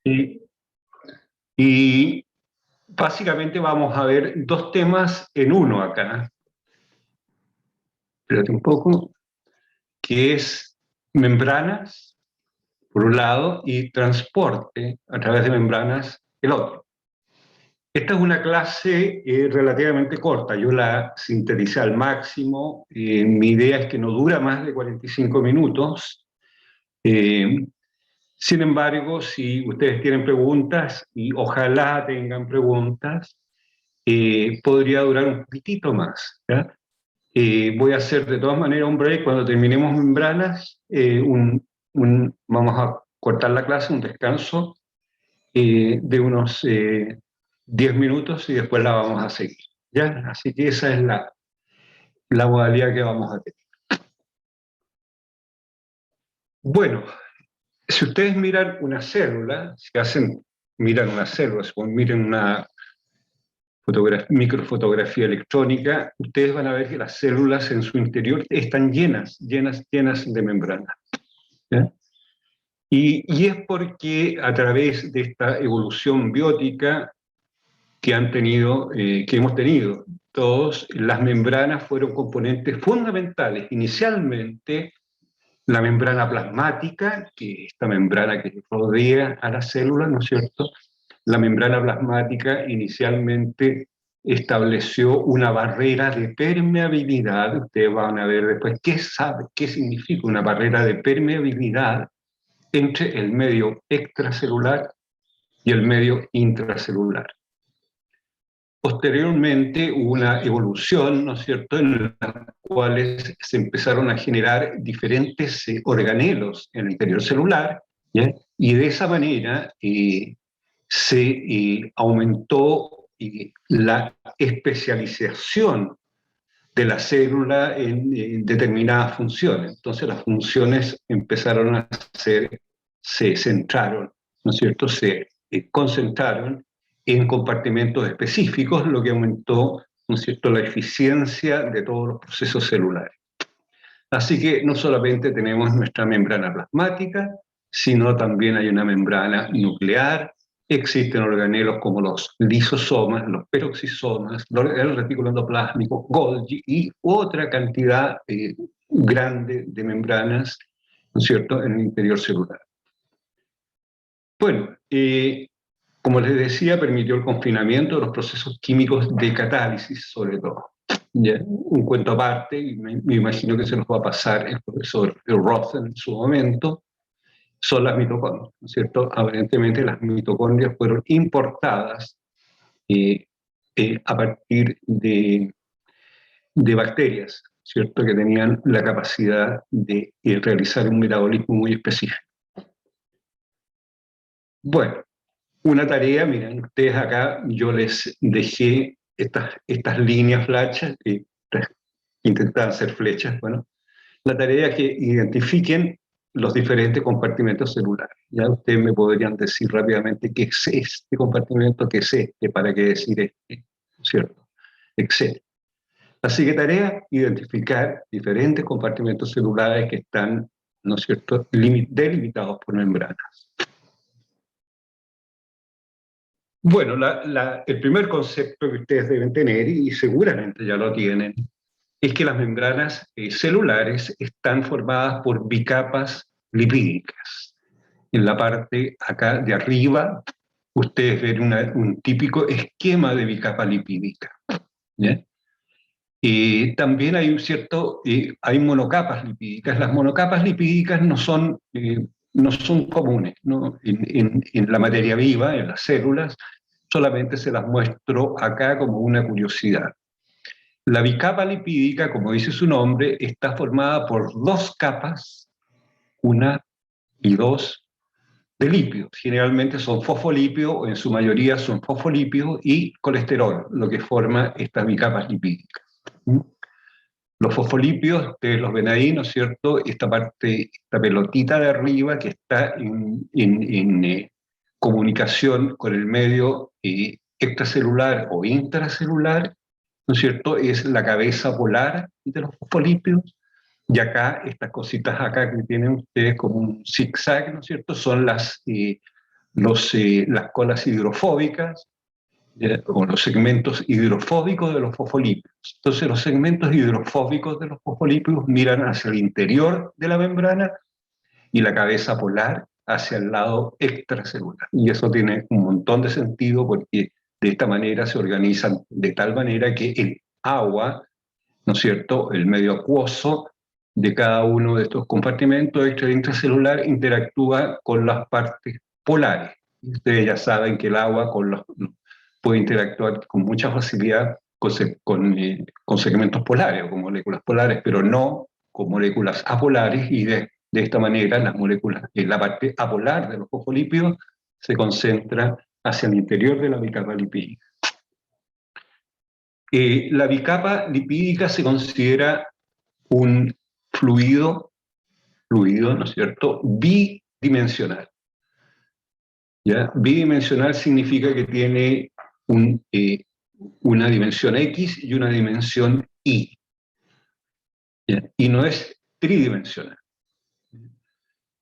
Y, y básicamente vamos a ver dos temas en uno acá. Espérate un poco, que es membranas, por un lado, y transporte a través de membranas, el otro. Esta es una clase relativamente corta, yo la sinteticé al máximo, mi idea es que no dura más de 45 minutos. Eh, Sin embargo, si ustedes tienen preguntas, y ojalá tengan preguntas, podría durar un poquitito más, ¿ya? Voy a hacer de todas maneras un break cuando terminemos membranas, vamos a cortar la clase, un descanso de unos 10 minutos y después la vamos a seguir, ¿ya? Así que esa es la modalidad que vamos a tener. Bueno, si ustedes miran una célula, miran una célula, miren una microfotografía electrónica, ustedes van a ver que las células en su interior están llenas de membranas, ¿ya? Y es porque a través de esta evolución biótica que hemos tenido todos, las membranas fueron componentes fundamentales. Inicialmente, la membrana plasmática, que esta membrana que rodea a la célula, ¿no es cierto? La membrana plasmática inicialmente estableció una barrera de permeabilidad. Ustedes van a ver después qué significa una barrera de permeabilidad entre el medio extracelular y el medio intracelular. Posteriormente hubo una evolución, ¿no es cierto?, en las cuales se empezaron a generar diferentes organelos en el interior celular, ¿ya? Y de esa manera se aumentó la especialización de la célula en determinadas funciones. Entonces las funciones empezaron a se centraron, ¿no es cierto?, se concentraron en compartimentos específicos, lo que aumentó, ¿no es cierto?, la eficiencia de todos los procesos celulares. Así que no solamente tenemos nuestra membrana plasmática, sino también hay una membrana nuclear, existen organelos como los lisosomas, los peroxisomas, el retículo endoplásmico, Golgi y otra cantidad grande de membranas, ¿no es cierto?, en el interior celular. Bueno, como les decía, permitió el confinamiento de los procesos químicos de catálisis, sobre todo. ¿Ya? Un cuento aparte, y me imagino que se nos va a pasar el profesor Roth en su momento, son las mitocondrias, ¿no es cierto? Aparentemente las mitocondrias fueron importadas a partir de bacterias, ¿cierto? Que tenían la capacidad de realizar un metabolismo muy específico. Bueno, una tarea, miren, ustedes acá, yo les dejé estas líneas flachas, intentaban ser flechas, bueno, la tarea es que identifiquen los diferentes compartimentos celulares. Ya ustedes me podrían decir rápidamente qué es este compartimento, qué es este, para qué decir este, ¿cierto? Excel. Así que tarea, identificar diferentes compartimentos celulares que están, ¿no es cierto?, delimitados por membranas. Bueno, el primer concepto que ustedes deben tener, y seguramente ya lo tienen, es que las membranas celulares están formadas por bicapas lipídicas. En la parte acá de arriba, ustedes ven un típico esquema de bicapa lipídica, ¿ya? También hay hay monocapas lipídicas. Las monocapas lipídicas no son comunes, ¿no? En la materia viva, en las células, solamente se las muestro acá como una curiosidad. La bicapa lipídica, como dice su nombre, está formada por dos capas, una y dos, de lípidos. Generalmente son fosfolípidos, o en su mayoría son fosfolípidos y colesterol, lo que forma estas bicapas lipídicas. Los fosfolípidos, ustedes los ven ahí, ¿no es cierto? Esta parte, esta pelotita de arriba que está en comunicación con el medio extracelular o intracelular, ¿no es cierto? Es la cabeza polar de los fosfolípidos. Y acá, estas cositas acá que tienen ustedes como un zigzag, ¿no es cierto? Son las colas hidrofóbicas, o los segmentos hidrofóbicos de los fosfolípidos. Entonces los segmentos hidrofóbicos de los fosfolípidos miran hacia el interior de la membrana y la cabeza polar hacia el lado extracelular. Y eso tiene un montón de sentido porque de esta manera se organizan de tal manera que el agua, ¿no es cierto?, el medio acuoso de cada uno de estos compartimentos extra e intracelular interactúa con las partes polares. Y ustedes ya saben que el agua puede interactuar con mucha facilidad con segmentos polares o con moléculas polares, pero no con moléculas apolares, y de esta manera las moléculas en la parte apolar de los fosfolípidos se concentra hacia el interior de la bicapa lipídica. La bicapa lipídica se considera un fluido, ¿no es cierto?, bidimensional. ¿Ya? Bidimensional significa que tiene una dimensión X y una dimensión Y. ¿Ya? Y no es tridimensional,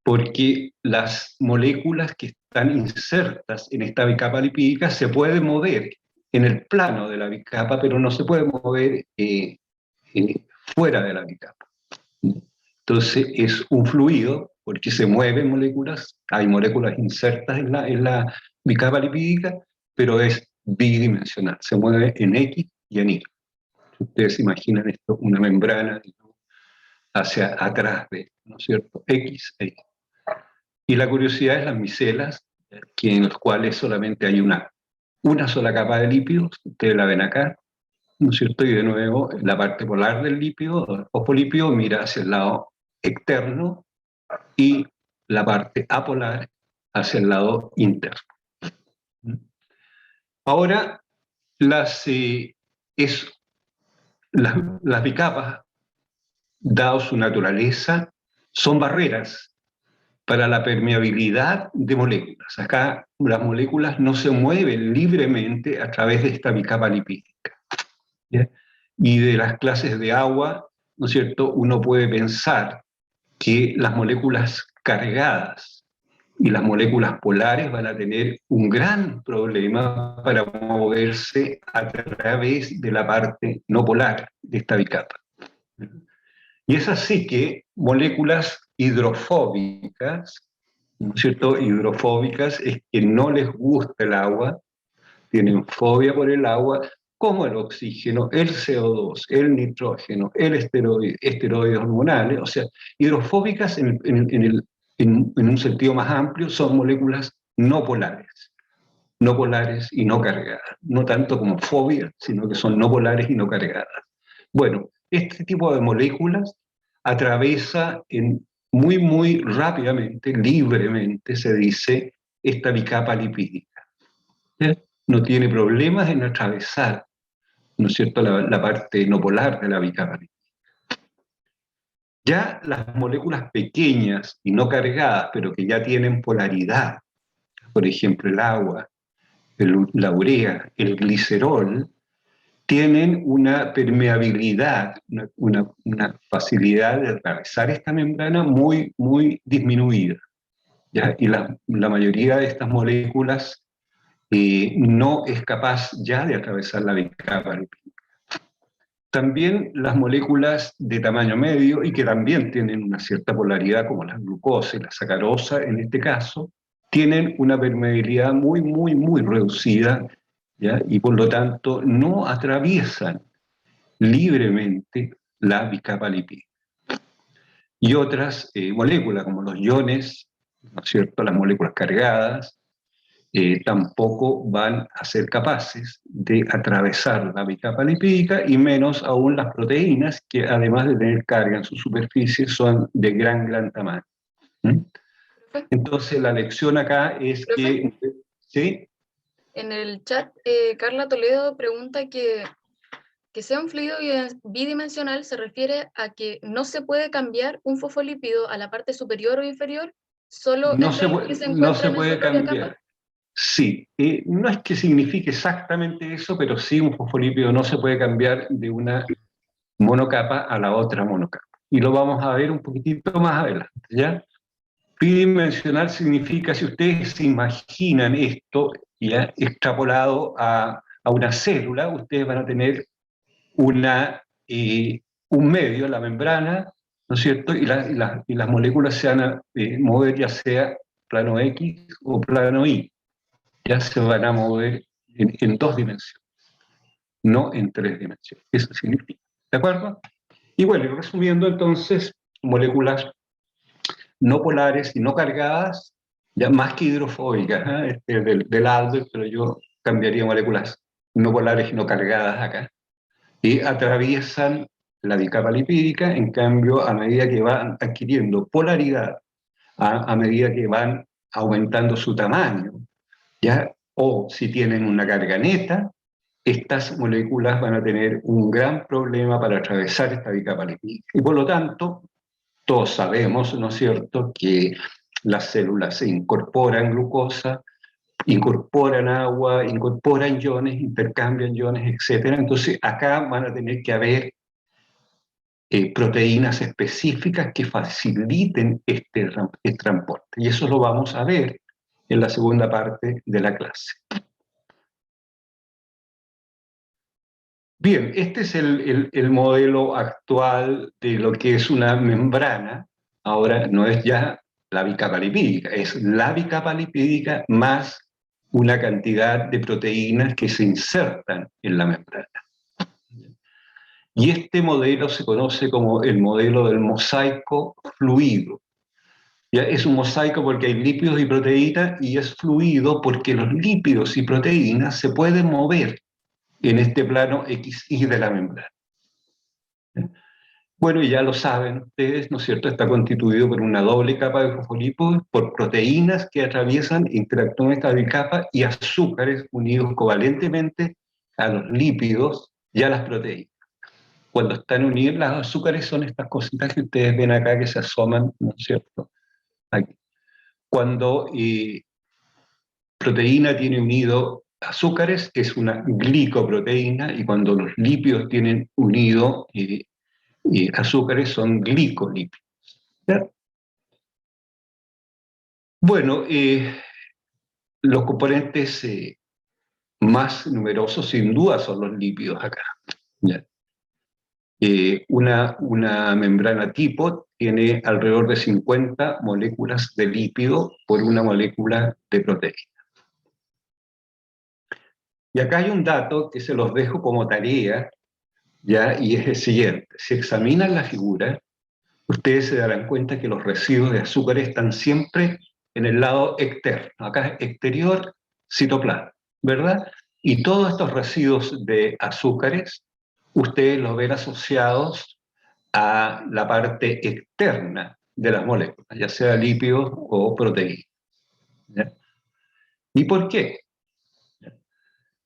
porque las moléculas que están insertas en esta bicapa lipídica se pueden mover en el plano de la bicapa, pero no se pueden mover fuera de la bicapa. Entonces es un fluido porque se mueven moléculas, hay moléculas insertas en la bicapa lipídica, pero es bidimensional, se mueve en X y en Y. Ustedes imaginan esto, una membrana hacia atrás de, ¿no es cierto?, X e Y. Y la curiosidad es las micelas, en las cuales solamente hay una sola capa de lípidos, ustedes la ven acá, ¿no es cierto? Y de nuevo, la parte polar del lípido, el fosfolípido, mira hacia el lado externo y la parte apolar hacia el lado interno. Ahora, las bicapas, dado su naturaleza, son barreras para la permeabilidad de moléculas. Acá las moléculas no se mueven libremente a través de esta bicapa lipídica. ¿Ya? Y de las clases de agua, ¿no es cierto?, uno puede pensar que las moléculas cargadas y las moléculas polares van a tener un gran problema para moverse a través de la parte no polar de esta bicapa. Y es así que moléculas hidrofóbicas, ¿no es cierto?, hidrofóbicas es que no les gusta el agua, tienen fobia por el agua, como el oxígeno, el CO2, el nitrógeno, el esteroides hormonales, o sea, hidrofóbicas en un sentido más amplio son moléculas no polares y no cargadas, no tanto como fobia, sino que son no polares y no cargadas. Bueno, este tipo de moléculas atraviesa muy rápidamente, libremente, se dice, esta bicapa lipídica. ¿Sí? No tiene problemas en atravesar, ¿no es cierto?, la parte no polar de la bicapa lipídica. Ya las moléculas pequeñas y no cargadas, pero que ya tienen polaridad, por ejemplo el agua, la urea, el glicerol, tienen una permeabilidad, una facilidad de atravesar esta membrana muy disminuida. ¿Ya? Y la mayoría de estas moléculas no es capaz ya de atravesar la bicapa lipídica. También las moléculas de tamaño medio y que también tienen una cierta polaridad, como la glucosa y la sacarosa en este caso, tienen una permeabilidad muy reducida, ¿ya? Y por lo tanto no atraviesan libremente la bicapa lipídica. Y otras moléculas, como los iones, ¿no es cierto?, las moléculas cargadas, tampoco van a ser capaces de atravesar la bicapa lipídica, y menos aún las proteínas, que además de tener carga en su superficie, son de gran tamaño. ¿Mm? Entonces la lección acá es que... ¿Sí? En el chat, Carla Toledo pregunta que sea un fluido bidimensional se refiere a que no se puede cambiar un fosfolípido a la parte superior o inferior, solo No entre los que se encuentran no se puede en su propia cambiar. capa. Sí, no es que signifique exactamente eso, pero sí un fosfolípido no se puede cambiar de una monocapa a la otra monocapa. Y lo vamos a ver un poquitito más adelante, ¿ya? Bidimensional significa, si ustedes se imaginan esto ya extrapolado a una célula, ustedes van a tener un medio, la membrana, ¿no es cierto? Y las moléculas se van a mover ya sea plano X o plano Y. Ya se van a mover en dos dimensiones, no en tres dimensiones. Eso significa. ¿De acuerdo? Y bueno, resumiendo entonces, moléculas no polares y no cargadas, ya más que hidrofóbicas, del Albert, pero yo cambiaría moléculas no polares y no cargadas acá, y atraviesan la bicapa lipídica. En cambio, a medida que van adquiriendo polaridad, a medida que van aumentando su tamaño, ¿ya? O si tienen una carga neta, estas moléculas van a tener un gran problema para atravesar esta bicapa lipídica. Y por lo tanto, todos sabemos, ¿no es cierto?, que las células se incorporan glucosa, incorporan agua, incorporan iones, intercambian iones, etc. Entonces, acá van a tener que haber proteínas específicas que faciliten este transporte. Y eso lo vamos a ver en la segunda parte de la clase. Bien, este es el modelo actual de lo que es una membrana. Ahora no es ya la bicapa lipídica, es la bicapa lipídica más una cantidad de proteínas que se insertan en la membrana. Y este modelo se conoce como el modelo del mosaico fluido. Ya es un mosaico porque hay lípidos y proteínas, y es fluido porque los lípidos y proteínas se pueden mover en este plano XY de la membrana. Bueno, y ya lo saben ustedes, ¿no es cierto? Está constituido por una doble capa de fosfolípidos, por proteínas que atraviesan, interactúan esta bicapa, y azúcares unidos covalentemente a los lípidos y a las proteínas. Cuando están unidos, los azúcares son estas cositas que ustedes ven acá que se asoman, ¿no es cierto? Aquí. Cuando proteína tiene unido azúcares, es una glicoproteína, y cuando los lípidos tienen unido azúcares, son glicolípidos. ¿Ya? Bueno, los componentes más numerosos sin duda son los lípidos acá. ¿Ya? Una membrana tipo tiene alrededor de 50 moléculas de lípido por una molécula de proteína. Y acá hay un dato que se los dejo como tarea, ¿ya? Y es el siguiente. Si examinan la figura, ustedes se darán cuenta que los residuos de azúcares están siempre en el lado externo. Acá es exterior, citoplasma, ¿verdad? Y todos estos residuos de azúcares, ustedes los ven asociados a la parte externa de las moléculas, ya sea lípidos o proteínas. ¿Ya? ¿Y por qué?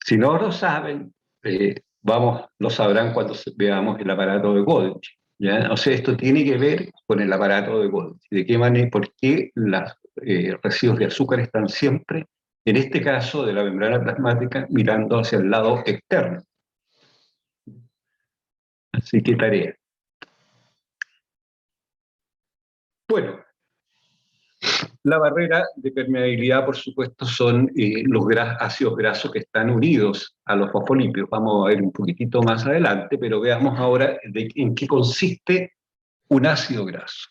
Si no lo saben, lo sabrán cuando veamos el aparato de Golgi. ¿Ya? O sea, esto tiene que ver con el aparato de Golgi. ¿De qué manera? ¿Por qué los residuos de azúcar están siempre, en este caso de la membrana plasmática, mirando hacia el lado externo? Así que tarea. Bueno, la barrera de permeabilidad, por supuesto, son los ácidos grasos que están unidos a los fosfolípidos. Vamos a ver un poquitito más adelante, pero veamos ahora en qué consiste un ácido graso.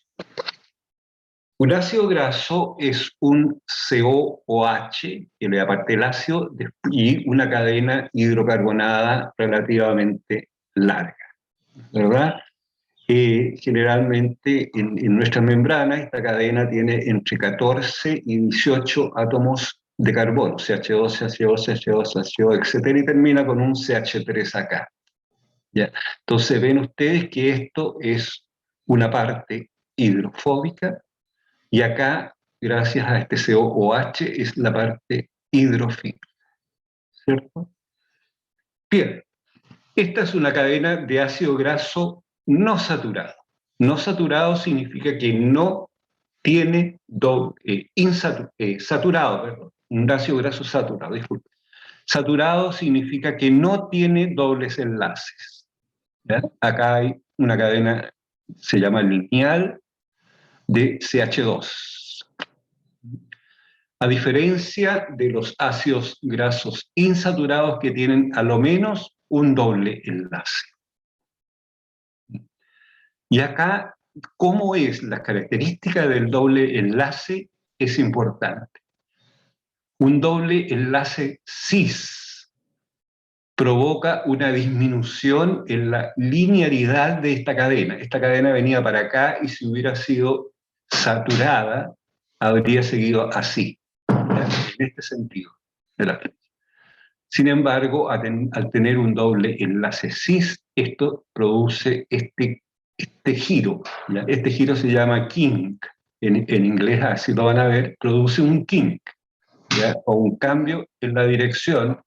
Un ácido graso es un COOH, que le da parte del ácido, y una cadena hidrocarbonada relativamente larga, ¿verdad? Generalmente en nuestra membrana esta cadena tiene entre 14 y 18 átomos de carbono, CH2, CH2, CH2, CH2, etc., y termina con un CH3 acá. ¿Ya? Entonces ven ustedes que esto es una parte hidrofóbica, y acá, gracias a este COOH, es la parte hidrofílica, ¿cierto? Bien, esta es una cadena de ácido graso no saturado. No saturado significa que no tiene saturado, perdón, un ácido graso saturado, disculpe. Saturado significa que no tiene dobles enlaces. ¿Ya? Acá hay una cadena, se llama lineal, de CH2. a diferencia de los ácidos grasos insaturados que tienen a lo menos un doble enlace. Y acá, ¿cómo es la característica del doble enlace? Es importante. Un doble enlace cis provoca una disminución en la linearidad de esta cadena. Esta cadena venía para acá y si hubiera sido saturada, habría seguido así, ¿ya? En este sentido de la flecha. Sin embargo, al tener un doble enlace cis, esto produce este giro, ¿ya? Este giro se llama kink, en inglés así lo van a ver, produce un kink, ¿ya? O un cambio en la dirección.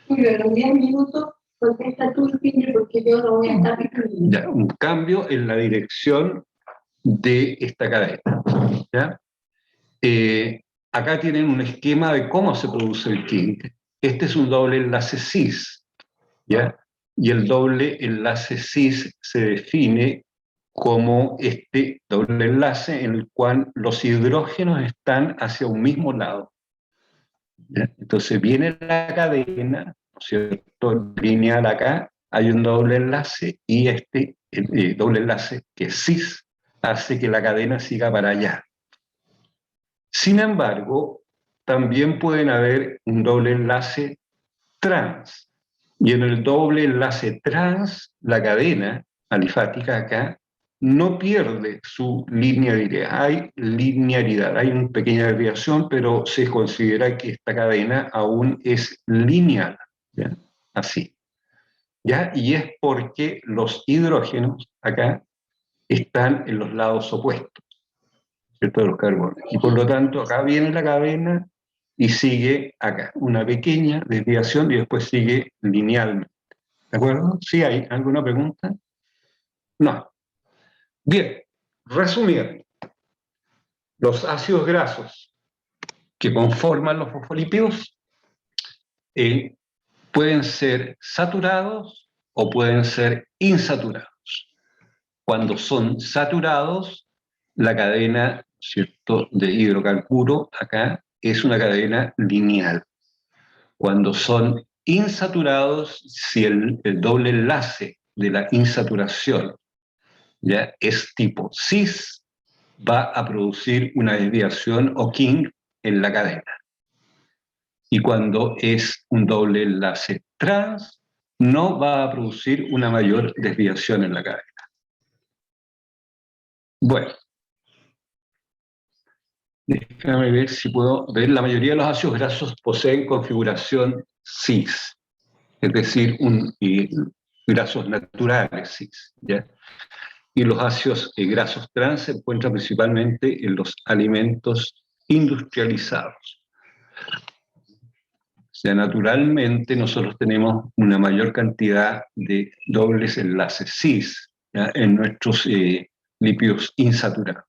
Pero en 10 minutos contesta tú, Piña, porque yo no voy a estar escribiendo. Ya, un cambio en la dirección de esta cadena, ¿ya? Acá tienen un esquema de cómo se produce el kink. Este es un doble enlace cis, ¿ya? Y el doble enlace cis se define como este doble enlace en el cual los hidrógenos están hacia un mismo lado, ¿ya? Entonces viene la cadena, ¿no es cierto?, lineal acá, hay un doble enlace y este doble enlace que es cis hace que la cadena siga para allá. Sin embargo, también pueden haber un doble enlace trans. Y en el doble enlace trans, la cadena alifática acá no pierde su linearidad. Hay linearidad, hay una pequeña desviación, pero se considera que esta cadena aún es lineal, ¿ya? Así, ¿ya? Y es porque los hidrógenos acá están en los lados opuestos, ¿cierto?, de los carbonos. Y por lo tanto, acá viene la cadena y sigue acá, una pequeña desviación y después sigue linealmente. ¿De acuerdo? ¿Sí hay alguna pregunta? No. Bien, resumiendo, los ácidos grasos que conforman los fosfolípidos pueden ser saturados o pueden ser insaturados. Cuando son saturados, la cadena, ¿cierto?, de hidrocarburo acá es una cadena lineal. Cuando son insaturados, si el doble enlace de la insaturación ya es tipo cis, va a producir una desviación o kink en la cadena. Y cuando es un doble enlace trans, no va a producir una mayor desviación en la cadena. Bueno, déjame ver si puedo ver. La mayoría de los ácidos grasos poseen configuración cis, es decir, grasos naturales cis, ¿ya? Y los ácidos grasos trans se encuentran principalmente en los alimentos industrializados. O sea, naturalmente nosotros tenemos una mayor cantidad de dobles enlaces cis, ¿ya?, en nuestros lípidos insaturados.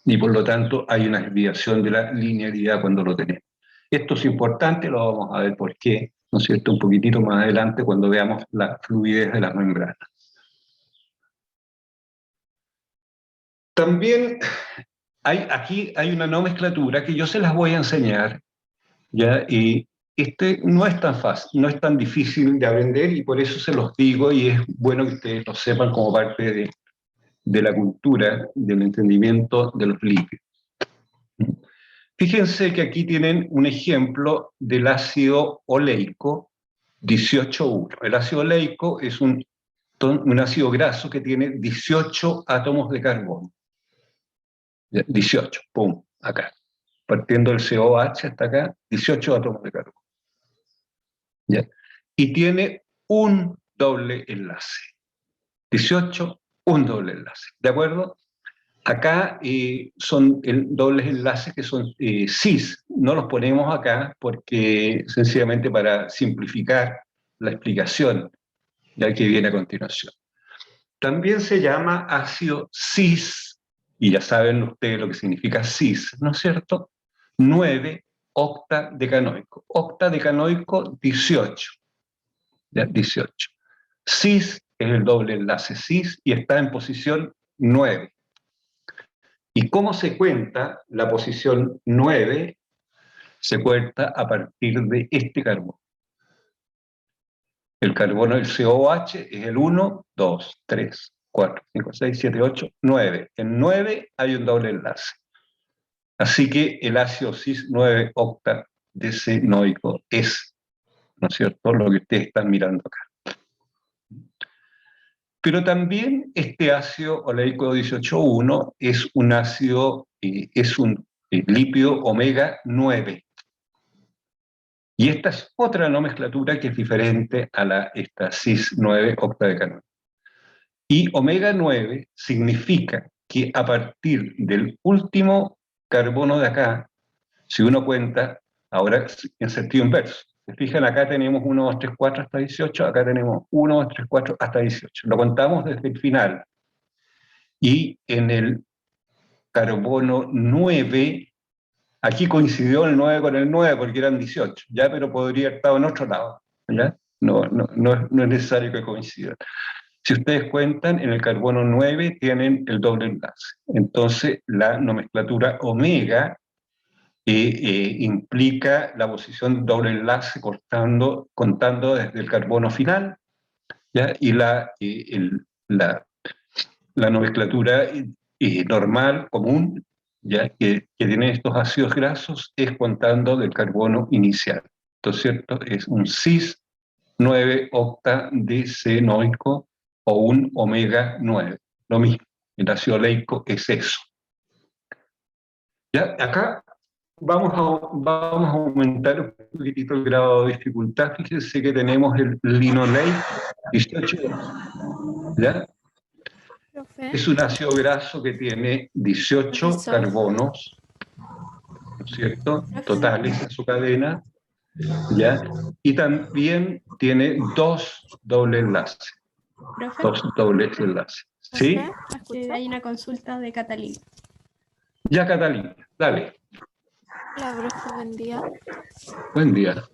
Y por lo tanto hay una desviación de la linearidad cuando lo tenemos. Esto es importante, lo vamos a ver por qué, ¿no es cierto?, un poquitito más adelante cuando veamos la fluidez de las membranas. También aquí hay una nomenclatura que yo se las voy a enseñar, ¿ya? Y no es tan fácil, no es tan difícil de aprender y por eso se los digo y es bueno que ustedes lo sepan como parte de la cultura, del entendimiento de los lípidos. Fíjense que aquí tienen un ejemplo del ácido oleico 18,1. El ácido oleico es un ácido graso que tiene 18 átomos de carbono. 18, pum, acá. Partiendo del COH hasta acá, 18 átomos de carbono. ¿Ya? Y tiene un doble enlace. 18, un doble enlace. ¿De acuerdo? Acá son dobles enlaces que son cis. No los ponemos acá porque sencillamente para simplificar la explicación, ya que viene a continuación. También se llama ácido cis, y ya saben ustedes lo que significa cis, ¿no es cierto? 9 octadecanoico. Octadecanoico, 18. ¿Ya? 18. Cis es el doble enlace cis y está en posición 9. ¿Y cómo se cuenta la posición 9? se corta a partir de este carbono. El carbono del COH es el 1, 2, 3, 4, 5, 6, 7, 8, 9. En 9 hay un doble enlace. Así que el ácido cis-9 octadecenoico es, ¿no es cierto?, lo que ustedes están mirando acá. Pero también este ácido oleico 18,1 es un ácido, es un lípido omega 9. Y esta es otra nomenclatura que es diferente a esta cis-9 octadecanoico. Y omega 9 significa que a partir del último carbono de acá, si uno cuenta, ahora en sentido inverso, se fijan, acá tenemos 1, 2, 3, 4 hasta 18, acá tenemos 1, 2, 3, 4 hasta 18. Lo contamos desde el final. Y en el carbono 9, aquí coincidió el 9 con el 9 porque eran 18, ¿ya? Pero podría haber estado en otro lado, ¿ya? No es necesario que coincidan. Si ustedes cuentan, en el carbono 9 tienen el doble enlace. Entonces, la nomenclatura omega implica la posición doble enlace contando desde el carbono final, ¿ya? Y la nomenclatura normal, común, ¿ya? Que tienen estos ácidos grasos, es contando del carbono inicial. Entonces, ¿cierto? Es un cis-9 octadecenoico o un omega 9. Lo mismo, el ácido oleico es eso. ¿Ya? Acá vamos a aumentar un poquitito el grado de dificultad. Fíjense que tenemos el linoleico 18, ¿ya? Profe, Es un ácido graso que tiene 18 Profesor. carbonos, ¿no es cierto?, Profesor. totales en su cadena, ¿ya? Y también tiene dos dobles enlaces. Profe, Dos dobles enlaces. ¿Sí? profe, que hay una consulta de Catalina. Ya, Catalina, dale. Hola, profe, buen día. Buen día.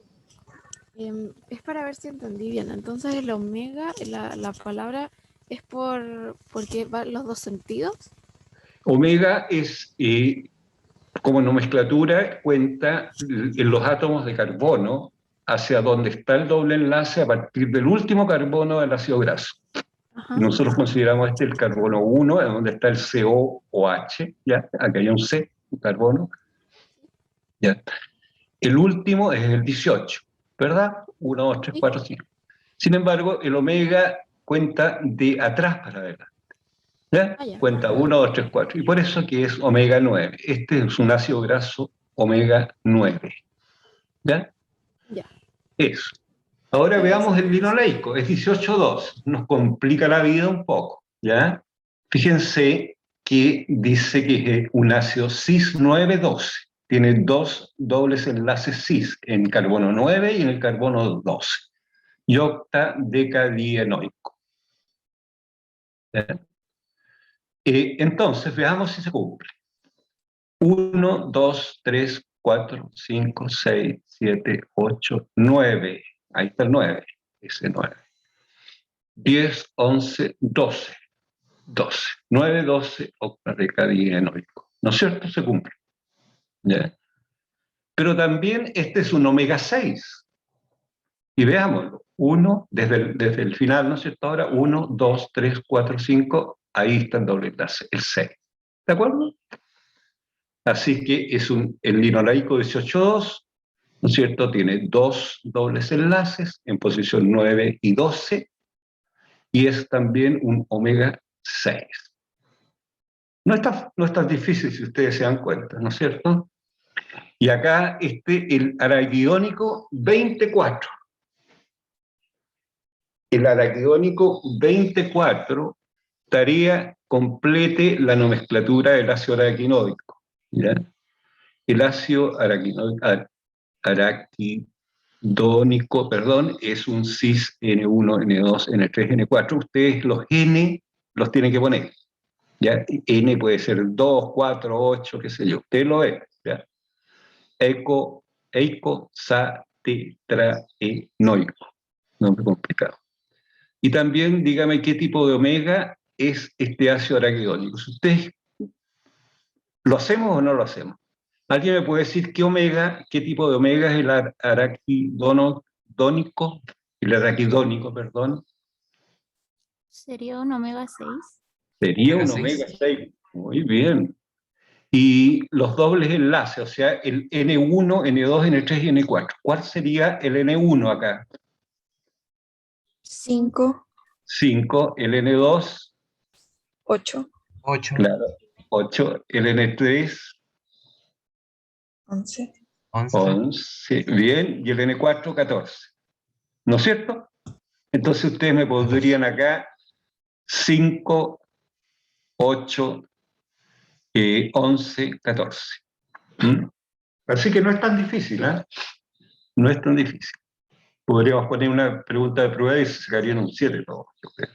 Es para ver si entendí bien. Entonces, el omega, la palabra es porque va los dos sentidos. Omega es, como nomenclatura, cuenta en los átomos de carbono hacia donde está el doble enlace a partir del último carbono del ácido graso. Ajá. Y nosotros consideramos el carbono 1, en donde está el COOH, ¿ya? Aquí hay un C, un carbono. ¿Ya? El último es el 18, ¿verdad? 1, 2, 3, 4, 5. Sin embargo, el omega cuenta de atrás para adelante. ¿Ya? Ya. Cuenta 1, 2, 3, 4. Y por eso que es omega 9. Este es un ácido graso omega 9. ¿Ya? Ya. Eso. Ahora veamos el linoleico. Es 18,2. Nos complica la vida un poco. ¿Ya? Fíjense que dice que es un ácido cis-9,12. Tiene dos dobles enlaces cis en carbono 9 y en el carbono 12. Y octadecadienoico. ¿Ya? Entonces, veamos si se cumple. 1, 2, 3, 4, 5, 6, 7, 8, 9. Ahí está el 9, ese 9. 10, 11, 12. 12. 9, 12, octadecadienoico. ¿No es cierto? Se cumple. ¿Ya? Pero también este es un omega 6. Y veámoslo. 1, desde el final, ¿no es cierto? Ahora 1, 2, 3, 4, 5. Ahí está el doble enlace, el 6. ¿De acuerdo? Así que es el linoleico 18,2, ¿no es cierto? Tiene dos dobles enlaces en posición 9 y 12, y es también un omega 6. No es tan difícil si ustedes se dan cuenta, ¿no es cierto? Y acá el araquidónico 24. El araquidónico 24 complete la nomenclatura del ácido araquidónico, ¿ya? El ácido araquidónico, es un cis N1, N2, N3, N4. Ustedes los N los tienen que poner. ¿Ya? N puede ser 2, 4, 8, qué sé yo. Ustedes lo ven. ¿Ya? Eicosatetraenoico. Nombre complicado. Y también dígame qué tipo de omega es este ácido araquidónico. Si ustedes, ¿lo hacemos o no lo hacemos? ¿Alguien me puede decir qué omega, qué tipo de omega es el araquidónico? El araquidónico, perdón. Sería un omega 6. Sería un Omega omega 6. 6. Muy bien. Y los dobles enlaces, o sea, el N1, N2, N3 y N4. ¿Cuál sería el N1 acá? 5, 5, el N2, 8, 8. claro, 8, el N3, 11. 11. 11, bien, y el N4, 14. ¿No es cierto? Entonces ustedes me pondrían acá 5, 8, 11, 14. ¿Mm? Así que no es tan difícil, ¿eh? No es tan difícil. Podríamos poner una pregunta de prueba y se sacarían un 7 todos, yo creo.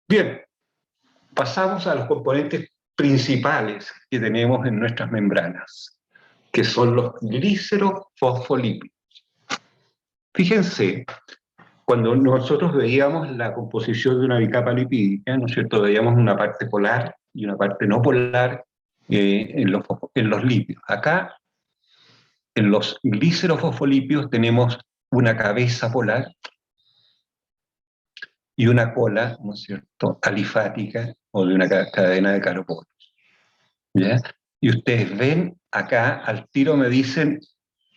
Bien, pasamos a los componentes principales que tenemos en nuestras membranas, que son los glicerofosfolípidos. Fíjense, cuando nosotros veíamos la composición de una bicapa lipídica, ¿no es cierto? Veíamos una parte polar y una parte no polar en los lípidos. Acá, en los glicerofosfolípidos, tenemos una cabeza polar y una cola, ¿no es cierto?, alifática o de una cadena de carbono. ¿Ya? Y ustedes ven acá, al tiro me dicen,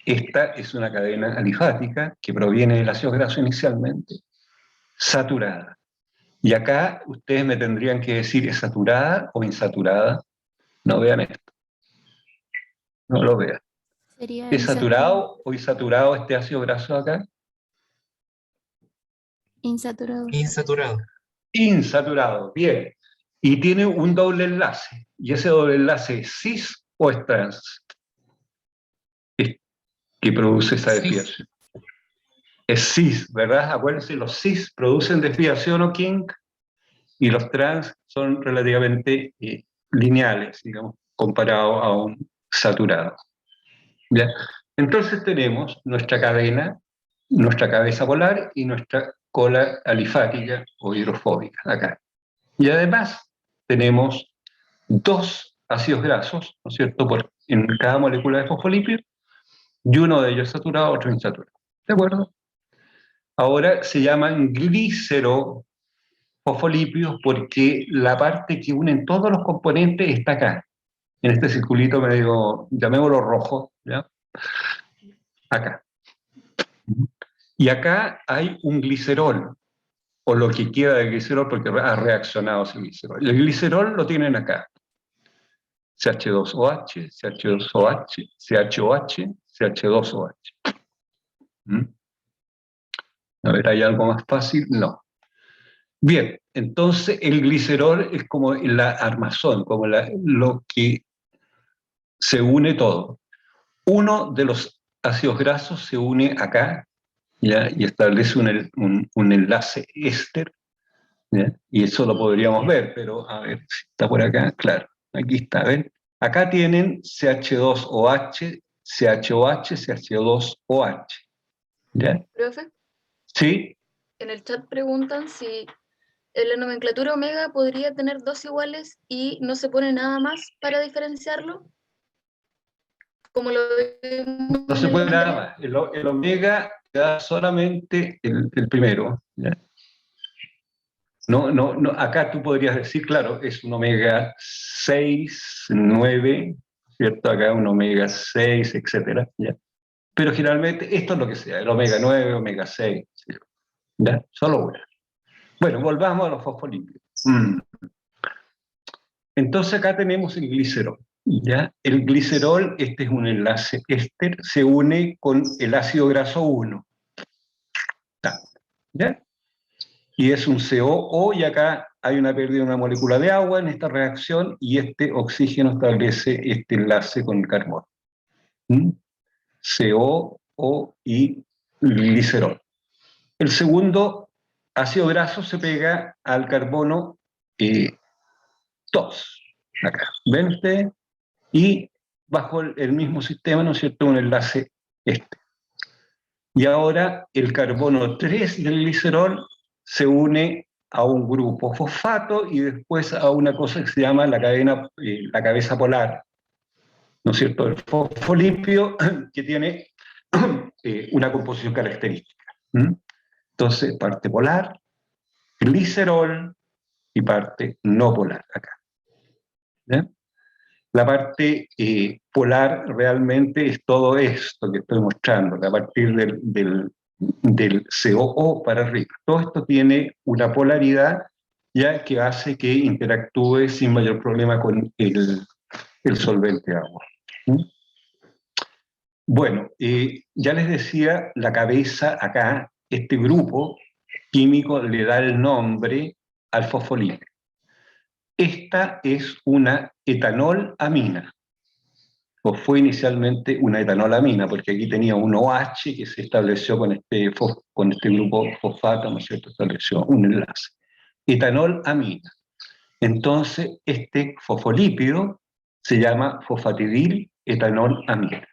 esta es una cadena alifática que proviene del ácido graso inicialmente, saturada. Y acá ustedes me tendrían que decir, ¿es saturada o insaturada? No vean esto. No lo vean. Sería ¿Es saturado o insaturado este ácido graso acá? insaturado. Insaturado. Insaturado, bien. Y tiene un doble enlace. ¿Y ese doble enlace es cis o es trans? Que produce esa Cis. desviación. Es cis, ¿verdad? Acuérdense, los cis producen desviación o kink y los trans son relativamente lineales, digamos, comparado a un saturado. ¿Ya? Entonces tenemos nuestra cadena, nuestra cabeza polar y nuestra cola alifática o hidrofóbica acá. Y además tenemos dos ácidos grasos, ¿no es cierto?, en cada molécula de fosfolípido, y uno de ellos saturado, otro insaturado. ¿De acuerdo? Ahora se llaman glicerofosfolípidos porque la parte que unen todos los componentes está acá, en este circulito medio, llamémoslo rojo, ¿ya? Acá. Y acá hay un glicerol, o lo que queda de glicerol porque ha reaccionado ese glicerol. El glicerol lo tienen acá. CH2OH, CH2OH, CHOH, CH2OH. ¿Mm? A ver, ¿hay algo más fácil? No. Bien, entonces el glicerol es como la armazón, como lo que se une todo. Uno de los ácidos grasos se une acá, ¿ya? Y establece un enlace éster, ¿ya? Y eso lo podríamos ver, pero a ver si está por acá, claro, aquí está, ¿ven? Acá tienen CH2OH, CHOH, CH2OH. ¿Ya? Profe, ¿Sí? en el chat preguntan si en la nomenclatura omega podría tener dos iguales y no se pone nada más para diferenciarlo, como lo vimos No en se el puede nada anterior. más. El omega da solamente el primero. ¿Ya? No, acá tú podrías decir, claro, es un omega 6, 9, ¿cierto? Acá un omega 6, etcétera, ¿ya? Pero generalmente esto es lo que sea, el omega 9, omega 6, ¿ya? Solo una. Bueno, volvamos a los fosfolípidos. Entonces acá tenemos el glicerol, ¿ya? El glicerol, este es un enlace éster, se une con el ácido graso 1, ¿ya? Y es un COO, y acá hay una pérdida de una molécula de agua en esta reacción, y este oxígeno establece este enlace con el carbono. COO y glicerol. El segundo ácido graso se pega al carbono 2, acá. ¿Ven ustedes? Y bajo el mismo sistema, ¿no es cierto?, un enlace este. Y ahora el carbono 3 del glicerol se une a un grupo fosfato y después a una cosa que se llama la cabeza polar, ¿no es cierto?, el fosfolípido que tiene una composición característica. Entonces, parte polar, glicerol y parte no polar acá. ¿Ya? La parte polar realmente es todo esto que estoy mostrando, que a partir del COO para arriba. Todo esto tiene una polaridad ya que hace que interactúe sin mayor problema con el solvente agua. Bueno, ya les decía, la cabeza acá, este grupo químico le da el nombre al fosfolípido. Esta es una etanolamina, o fue inicialmente una etanolamina, porque aquí tenía un OH que se estableció con este grupo fosfato, ¿no es cierto?, estableció un enlace. Etanolamina. Entonces, este fosfolípido se llama fosfatidil etanolamina.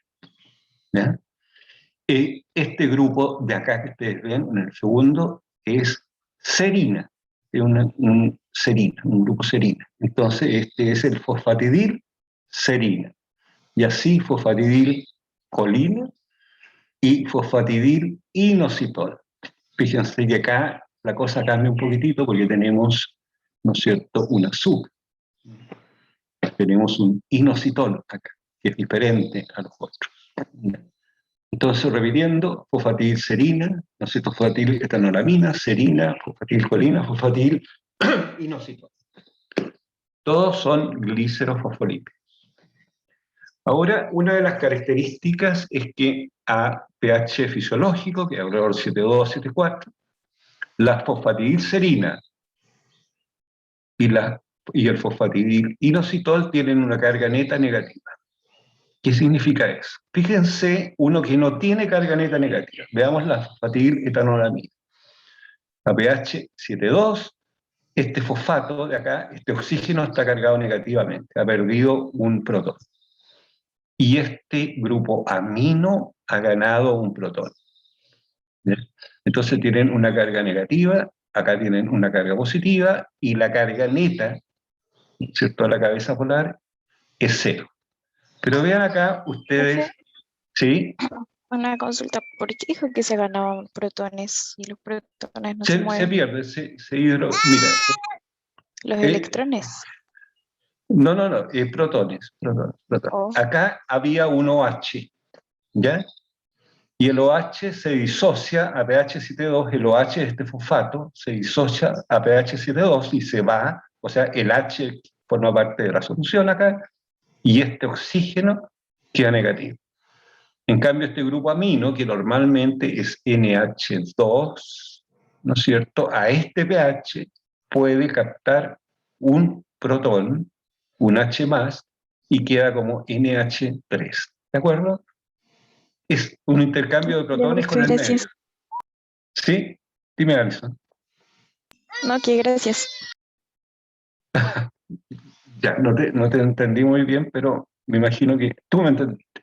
¿Ya? Este grupo de acá que ustedes ven, en el segundo, es serina, es un grupo serina. Entonces, este es el fosfatidil serina. Y así fosfatidil colina y fosfatidil inositol. Fíjense que acá la cosa cambia un poquitito porque tenemos, ¿no es cierto?, un azúcar. Tenemos un inositol acá, que es diferente a los otros. Entonces, repitiendo, fosfatidil serina, ¿no es cierto?, fosfatidil etanolamina, serina, fosfatidil colina, fosfatidil inositol. Todos son glicerofosfolípidos. Ahora, una de las características es que a pH fisiológico, que es alrededor de 7,2, 7,4, la fosfatidilserina y el fosfatidil inositol tienen una carga neta negativa. ¿Qué significa eso? Fíjense uno que no tiene carga neta negativa. Veamos la fosfatidil etanolamina. A pH 7,2, este fosfato de acá, este oxígeno está cargado negativamente, ha perdido un protón. Y este grupo amino ha ganado un protón. ¿Bien? Entonces tienen una carga negativa, acá tienen una carga positiva, y la carga neta, ¿cierto?, a la cabeza polar, es 0. Pero vean acá ustedes, ¿sí? Una consulta, ¿por qué dijo que se ganaban protones y los protones no se Se mueven? pierde, mira. Los electrones. No, protones. Oh. Acá había un OH, ¿ya? Y el OH se disocia a pH 7,2, el OH de este fosfato se disocia a pH 7,2 y se va, o sea, el H forma parte de la solución acá, y este oxígeno queda negativo. En cambio, este grupo amino, que normalmente es NH2, ¿no es cierto?, a este pH puede captar un protón, un H+, y queda como NH3. ¿De acuerdo? Es un intercambio de protones con el medio. ¿Sí? Dime, Alison. No, que gracias. Ya, no te entendí muy bien, pero me imagino que tú me entendiste.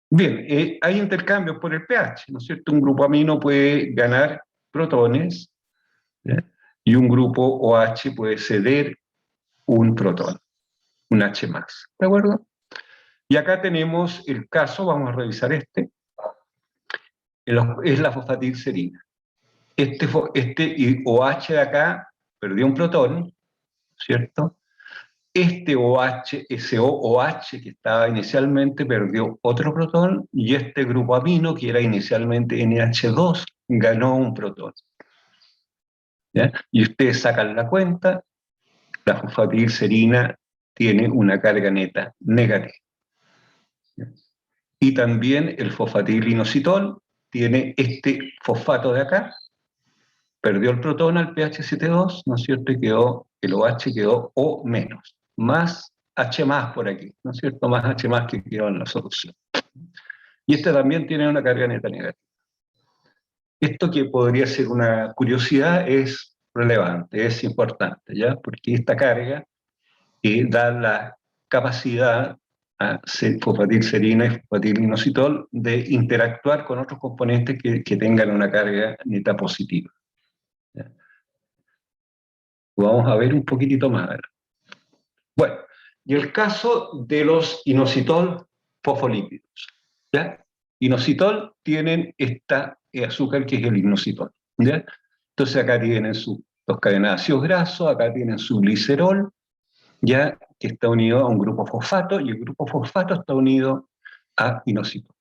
Bien, hay intercambios por el pH, ¿no es cierto? Un grupo amino puede ganar protones, ¿ya?, y un grupo OH puede ceder un protón, un H+. ¿De acuerdo? Y acá tenemos el caso, vamos a revisar este, es la fosfatidilserina. Este OH de acá perdió un protón, ¿cierto? Este OH, ese OH que estaba inicialmente, perdió otro protón, y este grupo amino, que era inicialmente NH2, ganó un protón. ¿Ya? Y ustedes sacan la cuenta, la fosfatidilserina tiene una carga neta negativa. ¿Ya? Y también el fosfatidilinositol tiene este fosfato de acá, perdió el protón al pH 7,2, ¿no es cierto? Y el OH quedó O-, más H+ por aquí, ¿no es cierto? Más H+ que quedó en la solución. Y este también tiene una carga neta negativa. Esto, que podría ser una curiosidad, es relevante, es importante, ¿ya? Porque esta carga da la capacidad a fosfatidilserina y fosfatidilinositol de interactuar con otros componentes que tengan una carga neta positiva. Vamos a ver un poquitito más. Bueno, Y el caso de los inositol fosfolípidos. ¿Ya? Inositol tienen esta azúcar que es el inositol. ¿Ya? Entonces acá tienen sus dos cadenáceos grasos, acá tienen su glicerol, ya que está unido a un grupo fosfato, y el grupo fosfato está unido a inositol.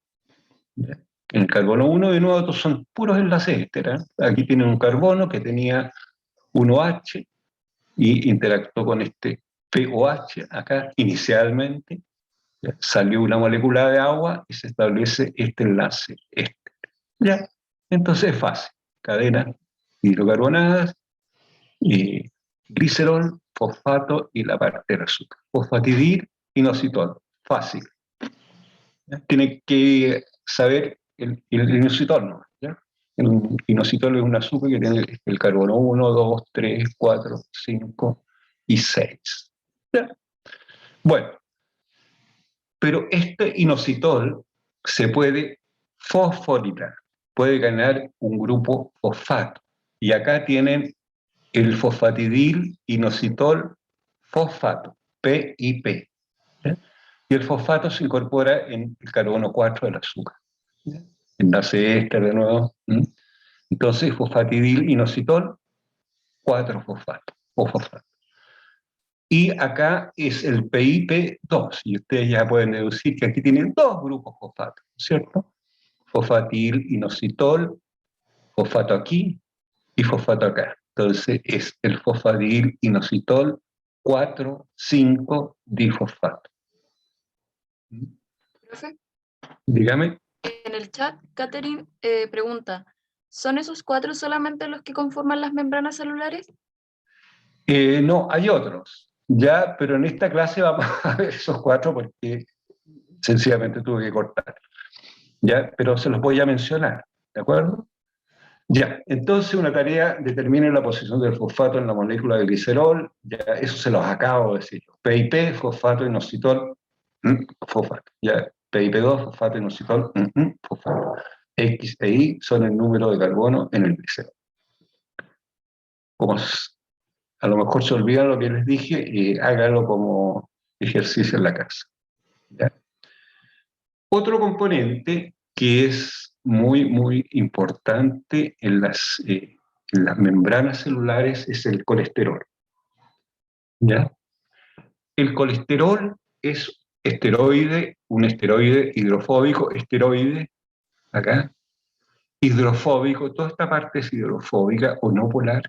¿Ya? En el carbono 1, de nuevo, estos son puros enlaces éster. Aquí tienen un carbono que tenía 1H y interactuó con este POH acá inicialmente. ¿Ya? Salió una molécula de agua y se establece este enlace éster. ¿Ya? Entonces es fácil. Cadenas hidrocarbonadas, y glicerol, fosfato y la parte del azúcar. Fosfatidil, inositol. Fácil. ¿Ya? Tiene que saber el inositol, ¿no? ¿Ya? El inositol es un azúcar que tiene el carbono 1, 2, 3, 4, 5 y 6. ¿Ya? Bueno, pero este inositol se puede fosforilar, puede ganar un grupo fosfato. Y acá tienen el fosfatidil inositol fosfato, PIP. ¿Ya? Y el fosfato se incorpora en el carbono 4 del azúcar. ¿Ya? Enlace éster de nuevo. Entonces, fosfatidil inositol, 4-fosfato, o fosfato. Y acá es el PIP2, y ustedes ya pueden deducir que aquí tienen dos grupos fosfatos, ¿cierto? Fosfatil inositol, fosfato aquí y fosfato acá. Entonces es el fosfatil inositol 4,5-difosfato. Profe, Dígame. en el chat, Catherine pregunta, ¿son esos 4 solamente los que conforman las membranas celulares? No, hay otros, ya, pero en esta clase vamos a ver esos 4 porque sencillamente tuve que cortar. Ya, pero se los voy a mencionar, ¿de acuerdo? Ya, entonces una tarea, determine la posición del fosfato en la molécula de glicerol, ya eso se los acabo de decir. PIP, fosfato, inositol, fosfato. Ya, PIP2, fosfato, inositol, fosfato. X e Y son el número de carbono en el glicerol. Como a lo mejor se olvidan lo que les dije, hágalo como ejercicio en la casa. ¿Ya? Otro componente que es muy, muy importante en las membranas celulares es el colesterol. ¿Ya? El colesterol es esteroide, un esteroide hidrofóbico, esteroide, acá, hidrofóbico, toda esta parte es hidrofóbica o no polar.